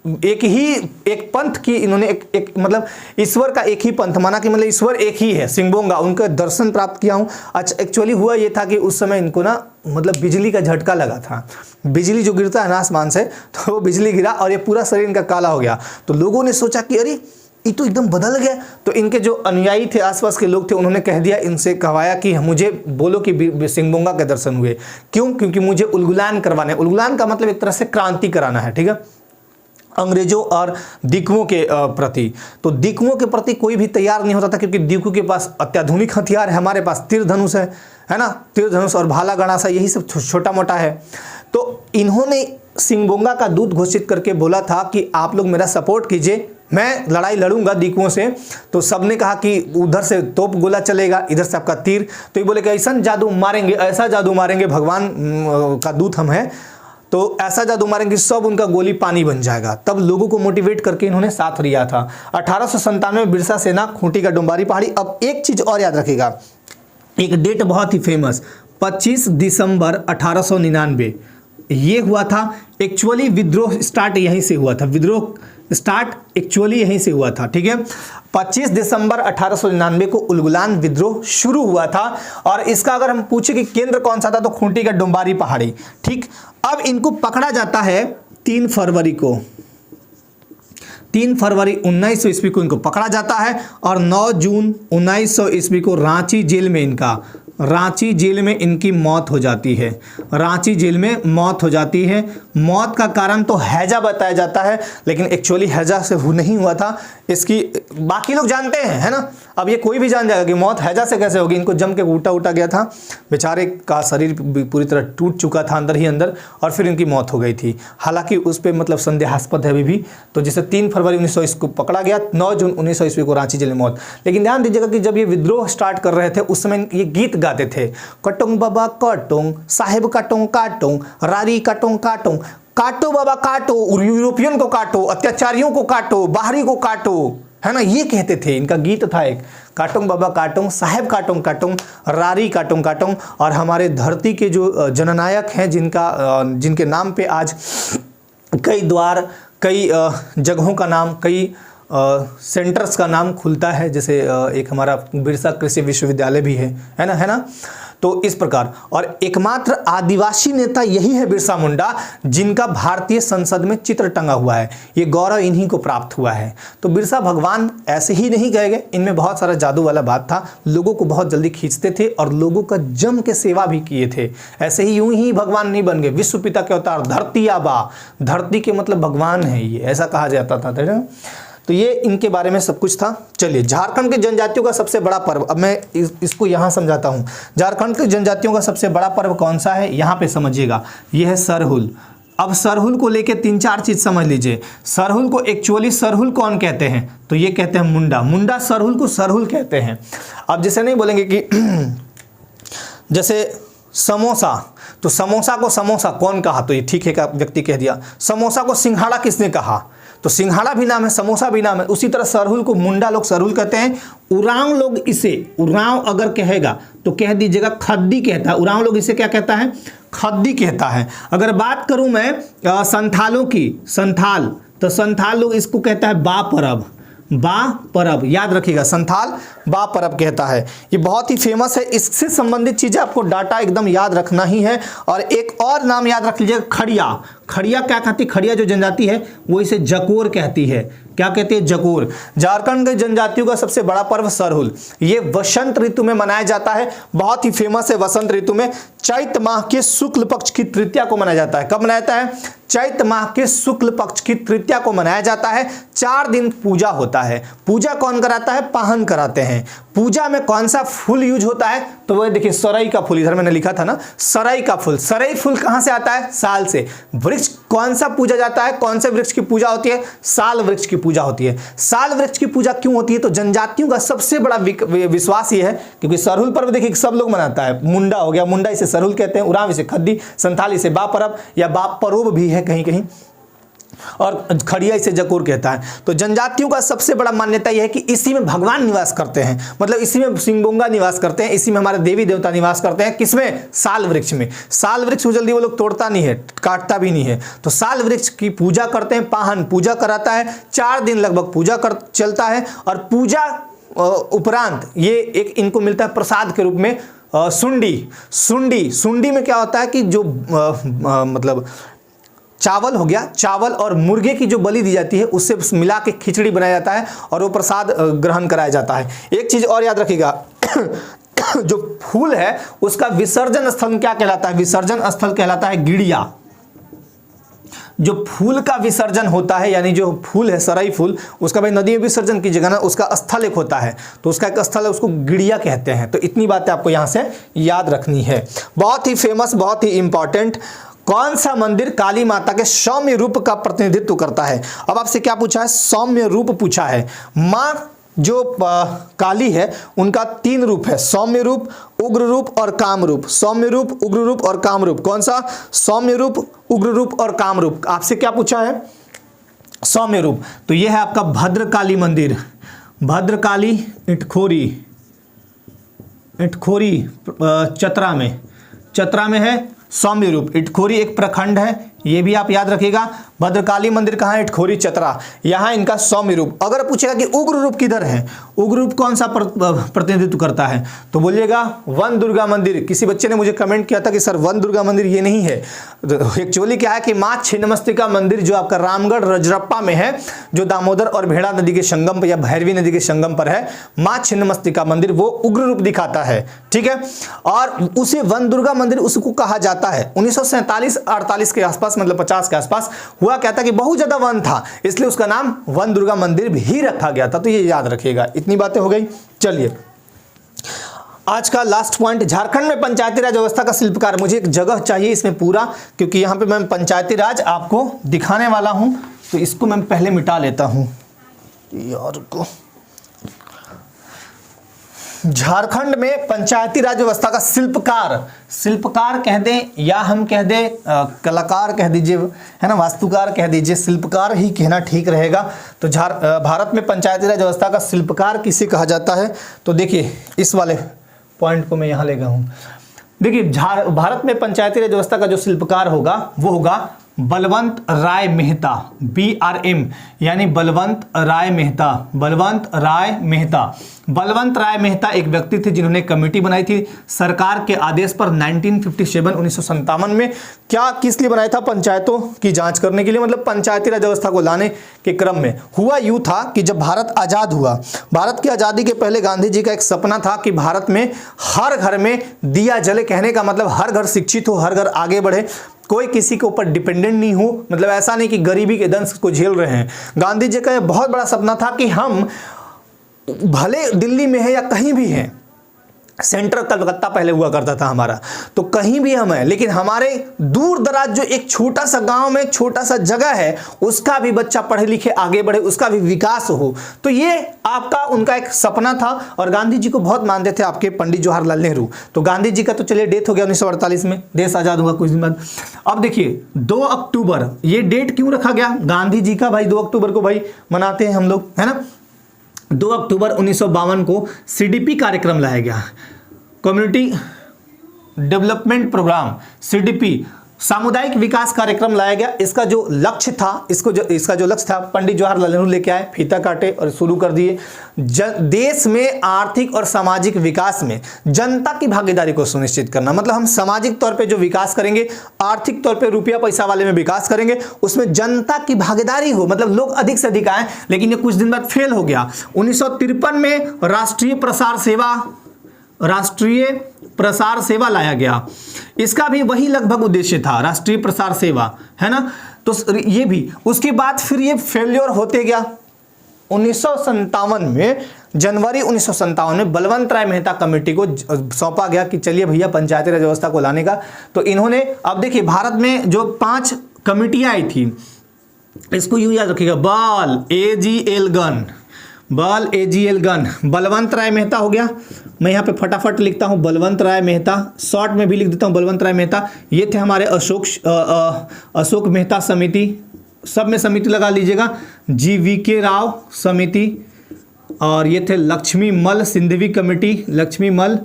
पंथ की इन्होंने एक मतलब ईश्वर का एक ही पंथ माना कि मतलब ईश्वर एक ही है, सिंगबोंगा, उनका दर्शन प्राप्त किया हूँ। अच्छा, एक्चुअली हुआ ये था कि उस समय इनको ना मतलब बिजली का झटका लगा था। बिजली जो गिरता है ना आसमान से, तो वो बिजली गिरा और ये पूरा शरीर इनका काला हो गया। तो लोगों ने सोचा कि अरे ये तो एकदम बदल गया। तो इनके जो अनुयायी थे, आसपास के लोग थे, उन्होंने कह दिया, इनसे कहवाया कि मुझे बोलो कि सिंगबोंगा के दर्शन हुए। क्यों? क्योंकि मुझे उलगुलान करवाने, उलगुलान का मतलब एक तरह से क्रांति कराना है, ठीक है, अंग्रेजों और दिकुओं के प्रति। तो दिकुओं के प्रति कोई भी तैयार नहीं होता था, क्योंकि दिकु के पास अत्याधुनिक हथियार है, हमारे पास तीर धनुष है ना, तीर धनुष और भाला गणासा, यही सब छोटा मोटा है। तो इन्होंने सिंगबोंगा का दूत घोषित करके बोला था कि आप लोग मेरा सपोर्ट कीजिए, मैं लड़ाई लड़ूंगा दिकुओं से। तो सबने कहा कि उधर से तोप गोला चलेगा, इधर से आपका तीर। तो ये बोले कि ऐसा जादू मारेंगे, ऐसा जादू मारेंगे, भगवान का दूत हम हैं, तो ऐसा जादू मारेंगे सब उनका गोली पानी बन जाएगा। तब लोगों को मोटिवेट करके इन्होंने साथ लिया था। 1897 में बिरसा सेना, खूंटी का डोंबारी पहाड़ी। अब एक चीज और याद रखिएगा, एक डेट बहुत ही फेमस, 25 दिसंबर 1899 ये हुआ था। एक्चुअली विद्रोह स्टार्ट यहीं से हुआ था, विद्रोह स्टार्ट एक्चुअली यहीं से हुआ था, ठीक है। 25 दिसंबर 1899 को उलगुलान विद्रोह शुरू हुआ था। और इसका अगर हम पूछे कि केंद्र कौन सा था, तो खूंटी का डोंबारी पहाड़ी, ठीक। अब इनको पकड़ा जाता है 3 फरवरी को, 3 फरवरी 1900 ईस्वी को इनको पकड़ा जाता है। और 9 जून 1900 ईस्वी को रांची जेल में इनकी मौत हो जाती है। रांची जेल में मौत हो जाती है। मौत का कारण तो हैजा बताया जाता है, लेकिन एक्चुअली हैजा से नहीं हुआ था। इसकी बाकी लोग जानते हैं, है ना। अब ये कोई भी जान जाएगा कि मौत हैजा से कैसे होगी। इनको जम के उटा गया था, बेचारे का शरीर पूरी तरह टूट चुका था अंदर ही अंदर, और फिर इनकी मौत हो गई थी। हालांकि उस पर मतलब संदेहास्पद है अभी भी। तो जैसे 3 फरवरी 1900 इसको पकड़ा गया, 9 जून 1900 ईस्वी को रांची जेल में मौत। लेकिन ध्यान दीजिएगा कि जब ये विद्रोह स्टार्ट कर रहे थे, उस समय ये गीत गाते थे, कटोंग बाबा कटोंग, साहेब कटोंग काटोंग, रारी कटोंग काटोंग, काटो बाबा काटो, यूरोपियन को काटो, अत्याचारियों को काटो, बाहरी को काटो, है ना, ये कहते थे। इनका गीत था एक, काटोंग बाबा काटोंग, साहेब काटोंग काटोंग, रारी काटोंग काटोंग। और हमारे धरती के जो जननायक हैं, जिनके नाम पे आज कई द्वार, कई जगहों का नाम, कई सेंटर्स का नाम खुलता है, जैसे एक हमारा बिरसा कृषि विश्वविद्यालय भी है ना। तो इस प्रकार, और एकमात्र आदिवासी नेता यही है बिरसा मुंडा, जिनका भारतीय संसद में चित्र टंगा हुआ है। ये गौरव इन्हीं को प्राप्त हुआ है। तो बिरसा भगवान ऐसे ही नहीं गए गए, इनमें बहुत सारा जादू वाला बात था। लोगों को बहुत जल्दी खींचते थे और लोगों का जम के सेवा भी किए थे। ऐसे ही यूं ही भगवान नहीं बन गए, विश्व पिता के अवतार, धरती आबा, धरती के मतलब भगवान है ये, ऐसा कहा जाता था। तो ये इनके बारे में सब कुछ था। चलिए, झारखंड के जनजातियों का सबसे बड़ा पर्व, अब मैं इसको यहाँ समझाता हूँ। झारखंड के जनजातियों का सबसे बड़ा पर्व कौन सा है, यहाँ पे समझिएगा, ये है सरहुल। अब सरहुल को लेके 3-4 चीज समझ लीजिए। सरहुल को एक्चुअली सरहुल कौन कहते हैं, तो ये कहते हैं मुंडा सरहुल को सरहुल कहते हैं। अब जैसे नहीं बोलेंगे कि जैसे समोसा, तो समोसा को समोसा कौन कहा, तो ये ठीक है का व्यक्ति कह दिया। समोसा को सिंघाड़ा किसने कहा, तो सिंघाड़ा भी नाम है, समोसा भी नाम है। उसी तरह सरहुल को मुंडा लोग सरहुल कहते हैं। उरांव लोग इसे, उरांव अगर कहेगा तो कह दीजिएगा खद्दी कहता है। उरांव लोग इसे क्या कहता है, खद्दी कहता है। अगर बात करूं मैं संथालों की, संथाल, तो संथाल लोग इसको कहता है बा परब, बा परब, याद रखिएगा, संथाल बा परब कहता है। ये बहुत ही फेमस है। इससे संबंधित चीजें आपको डाटा एकदम याद रखना ही है। और एक और नाम याद रख लीजिएगा, खड़िया। खड़िया क्या कहती है, खड़िया जो जनजाति है वो इसे जकोर कहती है। क्या कहती है, जकोर। झारखंड के जनजातियों का सबसे बड़ा पर्व सरहुल, ये वसंत ऋतु में मनाया जाता है। बहुत ही फेमस है। वसंत ऋतु में चैत माह के शुक्ल पक्ष की तृतीया को मनाया जाता है। कब मनाया जाता है, चैत माह के शुक्ल पक्ष की तृतीया को मनाया जाता है। 4 दिन पूजा होता है। पूजा कौन कराता है, पाहन कराते हैं। पूजा में कौन सा फूल यूज होता है, तो वो देखिए सरई का फूल, इधर मैंने लिखा था ना, सरई का फूल। सरई फूल कहां से आता है, साल से। वृक्ष कौन सा पूजा जाता है, कौन से वृक्ष की पूजा होती है? साल वृक्ष की पूजा होती है। साल वृक्ष की पूजा क्यों होती है? तो जनजातियों का सबसे बड़ा विश्वास ये है, क्योंकि सरहुल पर्व देखिए सब लोग मनाता है। मुंडा हो गया, मुंडा इसे सरहुल कहते हैं, उरांव इसे खद्दी, संथाली इसे बा परब या बाप परोब भी है कहीं कहीं, और खड़िया इसे जकोर कहता है। तो जनजातियों का सबसे बड़ा मान्यता यह है कि इसी में भगवान निवास करते हैं, मतलब इसी में सिंगबोंगा निवास करते हैं, इसी में हमारे देवी देवता निवास करते हैं। किसमें? साल वृक्ष में। साल वृक्ष को जल्दी वो लोग तोड़ता नहीं है, काटता भी नहीं है। तो साल वृक्ष की पूजा करते हैं, पाहन पूजा कराता है, 4 दिन लगभग पूजा चलता है। और पूजा उपरांत ये एक इनको मिलता है प्रसाद के रूप में सुंडी में क्या होता है कि जो मतलब चावल हो गया, चावल और मुर्गे की जो बलि दी जाती है उससे मिला के खिचड़ी बनाया जाता है और वो प्रसाद ग्रहण कराया जाता है। एक चीज और याद रखिएगा जो फूल है उसका विसर्जन स्थल क्या कहलाता है? विसर्जन स्थल कहलाता है गिड़िया। जो फूल का विसर्जन होता है, यानी जो फूल है सराई फूल, उसका भाई नदी में विसर्जन कीजिएगा ना, उसका स्थल एक होता है, तो उसका एक स्थल है, उसको गिड़िया कहते हैं। तो इतनी बातें आपको यहां से याद रखनी है। बहुत ही फेमस, बहुत ही इंपॉर्टेंट, कौन सा मंदिर काली माता के सौम्य रूप का प्रतिनिधित्व करता है? अब आपसे क्या पूछा है? सौम्य रूप पूछा है। मां जो काली है उनका 3 रूप है, सौम्य रूप, उग्र रूप और काम रूप। सौम्य रूप, उग्र रूप और काम रूप। कौन सा? सौम्य रूप, उग्र रूप और काम रूप। आपसे क्या पूछा है? सौम्य रूप। तो यह है आपका भद्रकाली मंदिर, भद्रकाली इटखोरी चतरा में है सौम्य रूप। इटखोरी एक प्रखंड है, ये भी आप याद रखिएगा। भद्रकाली मंदिर कहाँ है? इटखोरी चतरा, यहाँ इनका सौम्य रूप। अगर पूछेगा कि उग्र रूप किधर है, उग्र रूप कौन सा प्रतिनिधित्व करता है, तो बोलिएगा वन दुर्गा मंदिर। किसी बच्चे ने मुझे कमेंट किया था कि सर वन दुर्गा मंदिर ये नहीं है। एक्चुअली क्या है कि माँ छिन्नमस्तिका मंदिर जो आपका रामगढ़ रजरप्पा में है, जो दामोदर और भेड़ा नदी के संगम पर या भैरवी नदी के संगम पर है, माँ छिन्नमस्तिका मंदिर, वो उग्र रूप दिखाता है। ठीक है, और उसे वन दुर्गा मंदिर उसको कहा जाता है। 1947-48 के आसपास, मतलब 50 के आसपास हुआ क्या था कि बहुत ज्यादा वन था, इसलिए उसका नाम वन दुर्गा मंदिर भी रखा गया था। तो ये याद रखिएगा। इतनी बातें हो गई। चलिए आज का लास्ट पॉइंट, झारखंड में पंचायती राज व्यवस्था का शिल्पकार। मुझे एक जगह चाहिए इसमें पूरा, क्योंकि यहां पे मैं पंचायती राज आपको दिखाने वाला हूं, तो इसको मैं पहले मिटा लेता हूं यार को। झारखंड में पंचायती राज व्यवस्था का शिल्पकार कह दें या हम कह दें कलाकार कह दीजिए, है ना, वास्तुकार कह दीजिए, शिल्पकार ही कहना ठीक रहेगा। तो भारत में पंचायती राज व्यवस्था का शिल्पकार किसे कहा जाता है? तो देखिए इस वाले पॉइंट को मैं यहाँ ले गया हूँ। देखिए भारत में पंचायती राज व्यवस्था का जो शिल्पकार होगा वो होगा बलवंत राय मेहता, BRM, यानी बलवंत राय मेहता। बलवंत राय मेहता एक व्यक्ति थे जिन्होंने कमेटी बनाई थी सरकार के आदेश पर 1957 में। क्या किस लिए बनाया था? पंचायतों की जांच करने के लिए, मतलब पंचायती राज व्यवस्था को लाने के क्रम में। हुआ यूं था कि जब भारत आजाद हुआ, भारत की आजादी के पहले गांधी जी का एक सपना था कि भारत में हर घर में दिया जले। कहने का मतलब हर घर शिक्षित हो, हर घर आगे बढ़े, कोई किसी के ऊपर डिपेंडेंट नहीं हो, मतलब ऐसा नहीं कि गरीबी के दंश को झेल रहे हैं। गांधी जी का यह बहुत बड़ा सपना था कि हम भले दिल्ली में है या कहीं भी हैं, सेंट्रल कलकत्ता पहले हुआ करता था हमारा, तो कहीं भी हम हैं, लेकिन हमारे दूर दराज जो एक छोटा सा गांव में छोटा सा जगह है, उसका भी बच्चा पढ़े लिखे आगे बढ़े, उसका भी विकास हो। तो ये आपका उनका एक सपना था और गांधी जी को बहुत मानते थे आपके पंडित जवाहरलाल नेहरू। तो गांधी जी का तो चलिए डेथ हो गया 1948 में, देश आजाद हुआ कुछ दिन बाद। अब देखिए 2 अक्टूबर, ये डेट क्यों रखा गया गांधी जी का? भाई 2 अक्टूबर को भाई मनाते हैं हम लोग, है ना। 2 अक्टूबर 1952 को CDP कार्यक्रम लाया गया, कम्युनिटी डेवलपमेंट प्रोग्राम, CDP, सामुदायिक विकास कार्यक्रम लाया गया। इसका जो लक्ष्य था, इसका जो लक्ष्य था, पंडित जवाहरलाल नेहरू लेके आए, फीता काटे और शुरू कर दिए। देश में आर्थिक और सामाजिक विकास में जनता की भागीदारी को सुनिश्चित करना, मतलब हम सामाजिक तौर पे जो विकास करेंगे, आर्थिक तौर पे रुपया पैसा वाले में विकास करेंगे, उसमें जनता की भागीदारी हो, मतलब लोग अधिक से अधिक आए। लेकिन ये कुछ दिन बाद फेल हो गया। 1953 में राष्ट्रीय प्रसार सेवा लाया गया। इसका भी वही लगभग उद्देश्य था, राष्ट्रीय प्रसार सेवा, है ना। तो ये भी उसके बाद फिर ये फेल्योर होते गया। 1957 में, जनवरी 1957 में बलवंत राय मेहता कमेटी को सौंपा गया कि चलिए भैया पंचायती राज व्यवस्था को लाने का। तो इन्होंने, अब देखिए भारत में जो 5 कमिटियाँ आई थी, इसको यूँ याद रखिएगा, बल AGL गन, बल AGL गन, बलवंत राय मेहता हो गया। मैं यहाँ पे फटाफट लिखता हूँ बलवंत राय मेहता, शॉर्ट में भी लिख देता हूँ बलवंत राय मेहता। ये थे हमारे अशोक मेहता समिति, सब में समिति लगा लीजिएगा, GVK राव समिति, और ये थे लक्ष्मी मल सिंधवी कमेटी, लक्ष्मी मल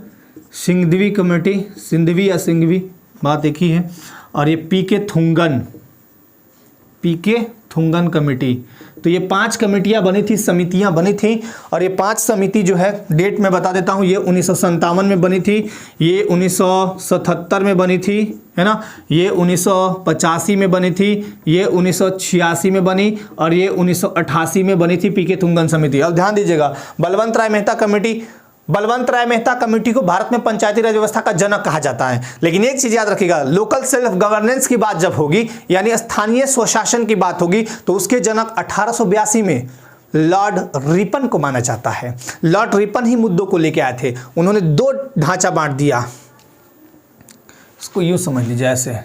सिंघवी कमेटी, सिंधवी या सिंघवी बात एक ही है, और ये PK थुंगन कमेटी। तो ये 5 कमेटियां बनी थी, समितियां बनी थी, और ये 5 समिति जो है डेट में बता देता हूँ, ये 1957 में बनी थी, ये 1977 में बनी थी, है ना, ये 1985 में बनी थी, ये 1986 में बनी, और ये 1988 में बनी थी PK थुंगन समिति। अब ध्यान दीजिएगा, बलवंत राय मेहता कमेटी को भारत में पंचायती राज व्यवस्था का जनक कहा जाता है। लेकिन एक चीज याद रखिएगा, लोकल सेल्फ गवर्नेंस की बात जब होगी, यानी स्थानीय स्वशासन की बात होगी, तो उसके जनक 1882 में लॉर्ड रिपन को माना जाता है। लॉर्ड रिपन ही मुद्दों को लेके आए थे। उन्होंने 2 ढांचा बांट दिया, इसको यूं समझ लीजिए ऐसे,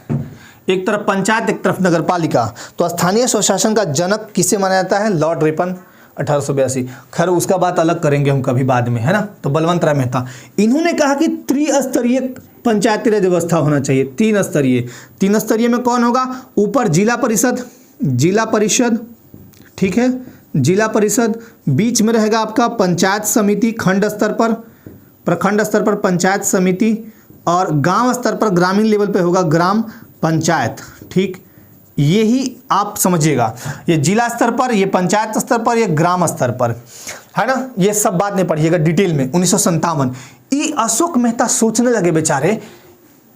एक तरफ पंचायत, एक तरफ नगर पालिका। तो स्थानीय स्वशासन का जनक किसे माना जाता है? Lord Ripon, 1882। खैर उसका बात अलग करेंगे हम कभी बाद में, है ना। तो बलवंत राय मेहता, इन्होंने कहा कि त्रिस्तरीय पंचायती राज व्यवस्था होना चाहिए, 3 स्तरीय। 3 स्तरीय में कौन होगा? ऊपर जिला परिषद, ठीक है, जिला परिषद, बीच में रहेगा आपका पंचायत समिति, खंड स्तर पर, प्रखंड स्तर पर पंचायत समिति, और गांव स्तर पर, ग्रामीण लेवल पे होगा ग्राम पंचायत, ठीक। यही आप समझिएगा, ये जिला स्तर पर, ये पंचायत स्तर पर, ये ग्राम स्तर पर, है ना। ये सब बात नहीं पढ़िएगा डिटेल में। 1957 ये अशोक मेहता सोचने लगे बेचारे,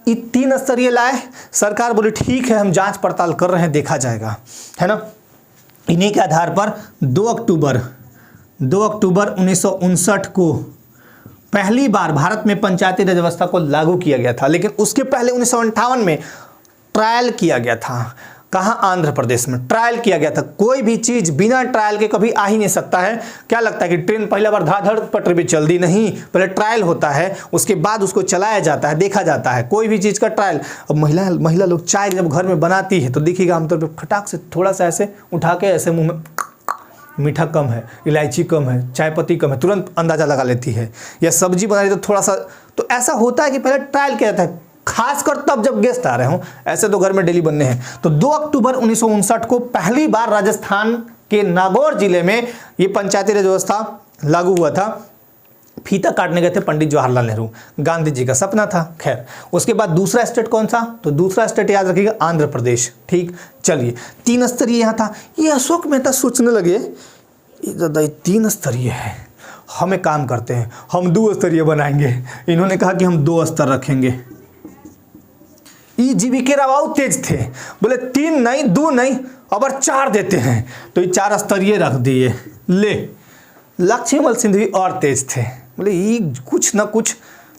ये 3 स्तरीय लाए, सरकार बोली ठीक है हम जांच पड़ताल कर रहे हैं, देखा जाएगा, है ना। इन्हीं के आधार पर 2 अक्टूबर 1959 को पहली बार भारत में पंचायती राज व्यवस्था को लागू किया गया था। लेकिन उसके पहले 1958 में ट्रायल किया गया था। कहाँ? आंध्र प्रदेश में ट्रायल किया गया था। कोई भी चीज बिना ट्रायल के कभी आ ही नहीं सकता है। क्या लगता है कि ट्रेन पहला बार धाड़ पटरी पे चल दी? नहीं, पहले ट्रायल होता है, उसके बाद उसको चलाया जाता है, देखा जाता है, कोई भी चीज का ट्रायल। अब महिला लोग चाय जब घर में बनाती है तो देखिएगा आमतौर पर फटाक से थोड़ा सा ऐसे उठा के ऐसे मुंह में, मीठा कम है, इलायची कम है, चाय पत्ती कम है, तुरंत अंदाजा लगा लेती है। या सब्जी बना रही तो थोड़ा सा, तो ऐसा होता है कि पहले ट्रायल किया जाता है, खासकर तब जब गेस्ट आ रहे हों, ऐसे तो घर में डेली बनने हैं। तो 2 अक्टूबर 1959 को पहली बार राजस्थान के नागौर जिले में ये पंचायती राज व्यवस्था लागू हुआ था। फीता काटने गए थे पंडित जवाहरलाल नेहरू, गांधी जी का सपना था। खैर उसके बाद दूसरा स्टेट कौन सा? तो दूसरा स्टेट याद रखिएगा, आंध्र प्रदेश, ठीक। चलिए 3 स्तरीय यहाँ था। ये अशोक मेहता सोचने लगे दादा 3 स्तरीय है, हम एक काम करते हैं, हम 2 स्तरीय बनाएंगे। इन्होंने कहा कि हम 2 स्तर रखेंगे। GVK राव तेज थे, बोले 3 नहीं, 2 नहीं, अब 4 देते हैं। तो ये 4 स्तरीय रख दिए। ले लक्ष्मीमल सिंधवी और तेज थे, बोले ये कुछ ना कुछ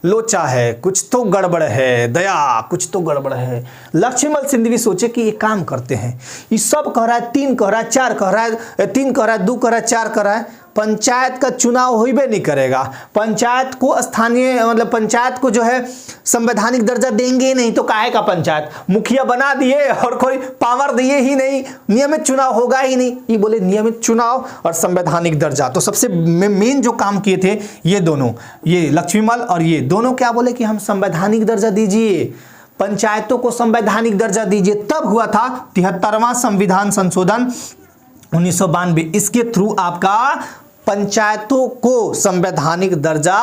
लोचा है, कुछ तो गड़बड़ है, दया कुछ तो गड़बड़ है। लक्ष्मीमल सिंधवी सोचे कि ये काम करते हैं, ये सब कह रहा है, 3 कह रहा है, 4 कह रहा है, 3 कह रहा है, 2 कह रहा है, 4 कह रहा है, पंचायत का चुनाव होइबे नहीं करेगा। पंचायत को स्थानीय मतलब पंचायत को जो है संवैधानिक दर्जा देंगे नहीं, तो काहे का पंचायत? मुखिया बना दिए और कोई पावर दिए ही नहीं, नियमित चुनाव होगा ही नहीं। ये बोले नियमित चुनाव और संवैधानिक दर्जा। तो सबसे मेन जो काम किए थे ये दोनों, ये लक्ष्मीमल और ये दोनों क्या बोले कि हम संवैधानिक दर्जा दीजिए, पंचायतों को संवैधानिक दर्जा दीजिए। तब हुआ था 73वां संविधान संशोधन 1992। इसके थ्रू आपका पंचायतों को संवैधानिक दर्जा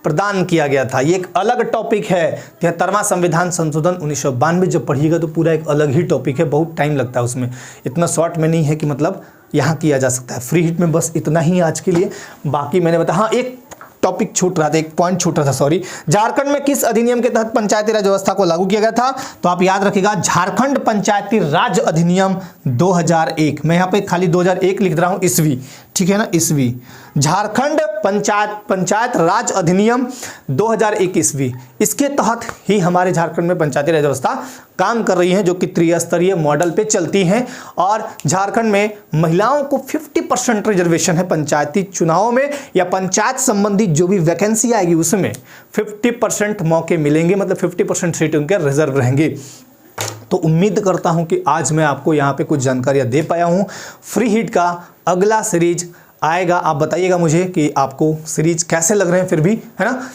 प्रदान किया गया था। ये एक अलग टॉपिक है। 73वां संविधान संशोधन 1992 जब पढ़िएगा तो पूरा एक अलग ही टॉपिक है, बहुत टाइम लगता है उसमें, इतना शॉर्ट में नहीं है कि मतलब यहाँ किया जा सकता है। फ्री हिट में बस इतना ही आज के लिए, बाकी मैंने बताया। हाँ, एक टॉपिक छूट रहा था, एक पॉइंट छूट रहा था, सॉरी। झारखंड में किस अधिनियम के तहत पंचायती राज व्यवस्था को लागू किया गया था? तो आप याद रखिएगा, झारखंड पंचायती राज अधिनियम 2001। मैं यहाँ पे खाली 2001 लिख रहा हूँ, ईस्वी, ठीक है ना, ईस्वी। झारखंड पंचायत राज अधिनियम 2001 ईस्वी, इसके तहत ही हमारे झारखंड में पंचायती राज व्यवस्था काम कर रही है, जो कि त्रिस्तरीय मॉडल पे चलती हैं। और झारखंड में महिलाओं को 50% रिजर्वेशन है पंचायती चुनावों में, या पंचायत संबंधी जो भी वैकेंसी आएगी उसमें 50% मौके मिलेंगे, मतलब 50% सीट उनके रिजर्व रहेंगे। तो उम्मीद करता हूं कि आज मैं आपको यहाँ पे कुछ जानकारियाँ दे पाया हूँ। फ्री हिट का अगला सीरीज आएगा, आप बताइएगा मुझे कि आपको सीरीज कैसे लग रहे हैं फिर भी, है ना।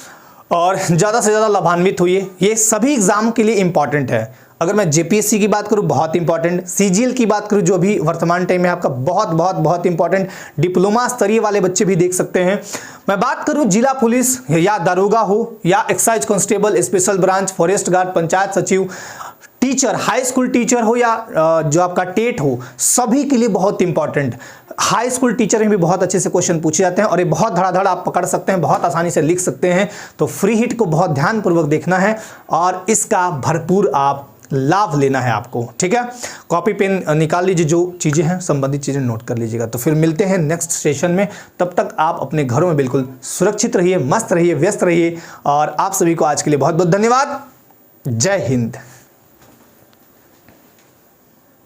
और ज़्यादा से ज़्यादा लाभान्वित होइए, ये सभी एग्जाम के लिए इंपॉर्टेंट है। अगर मैं जेपीएससी की बात करूं बहुत इंपॉर्टेंट, सीजीएल की बात करूं जो भी वर्तमान टाइम में आपका बहुत बहुत बहुत इंपॉर्टेंट, डिप्लोमा स्तरीय वाले बच्चे भी देख सकते हैं। मैं बात करूं जिला पुलिस या दारोगा हो या excise constable, special branch, forest guard, panchayat सचिव, टीचर, हाई स्कूल टीचर हो या जो आपका टेट हो, सभी के लिए बहुत इंपॉर्टेंट। हाई स्कूल टीचर में भी बहुत अच्छे से क्वेश्चन पूछे जाते हैं और ये बहुत धड़ाधड़ आप पकड़ सकते हैं, बहुत आसानी से लिख सकते हैं। तो फ्री हिट को बहुत ध्यानपूर्वक देखना है और इसका भरपूर आप लाभ लेना है आपको, ठीक है। कॉपी पेन निकाल लीजिए, जो चीज़ें हैं संबंधित चीज़ें नोट कर लीजिएगा। तो फिर मिलते हैं नेक्स्ट सेशन में, तब तक आप अपने घरों में बिल्कुल सुरक्षित रहिए, मस्त रहिए, व्यस्त रहिए। और आप सभी को आज के लिए बहुत बहुत धन्यवाद। जय हिंद।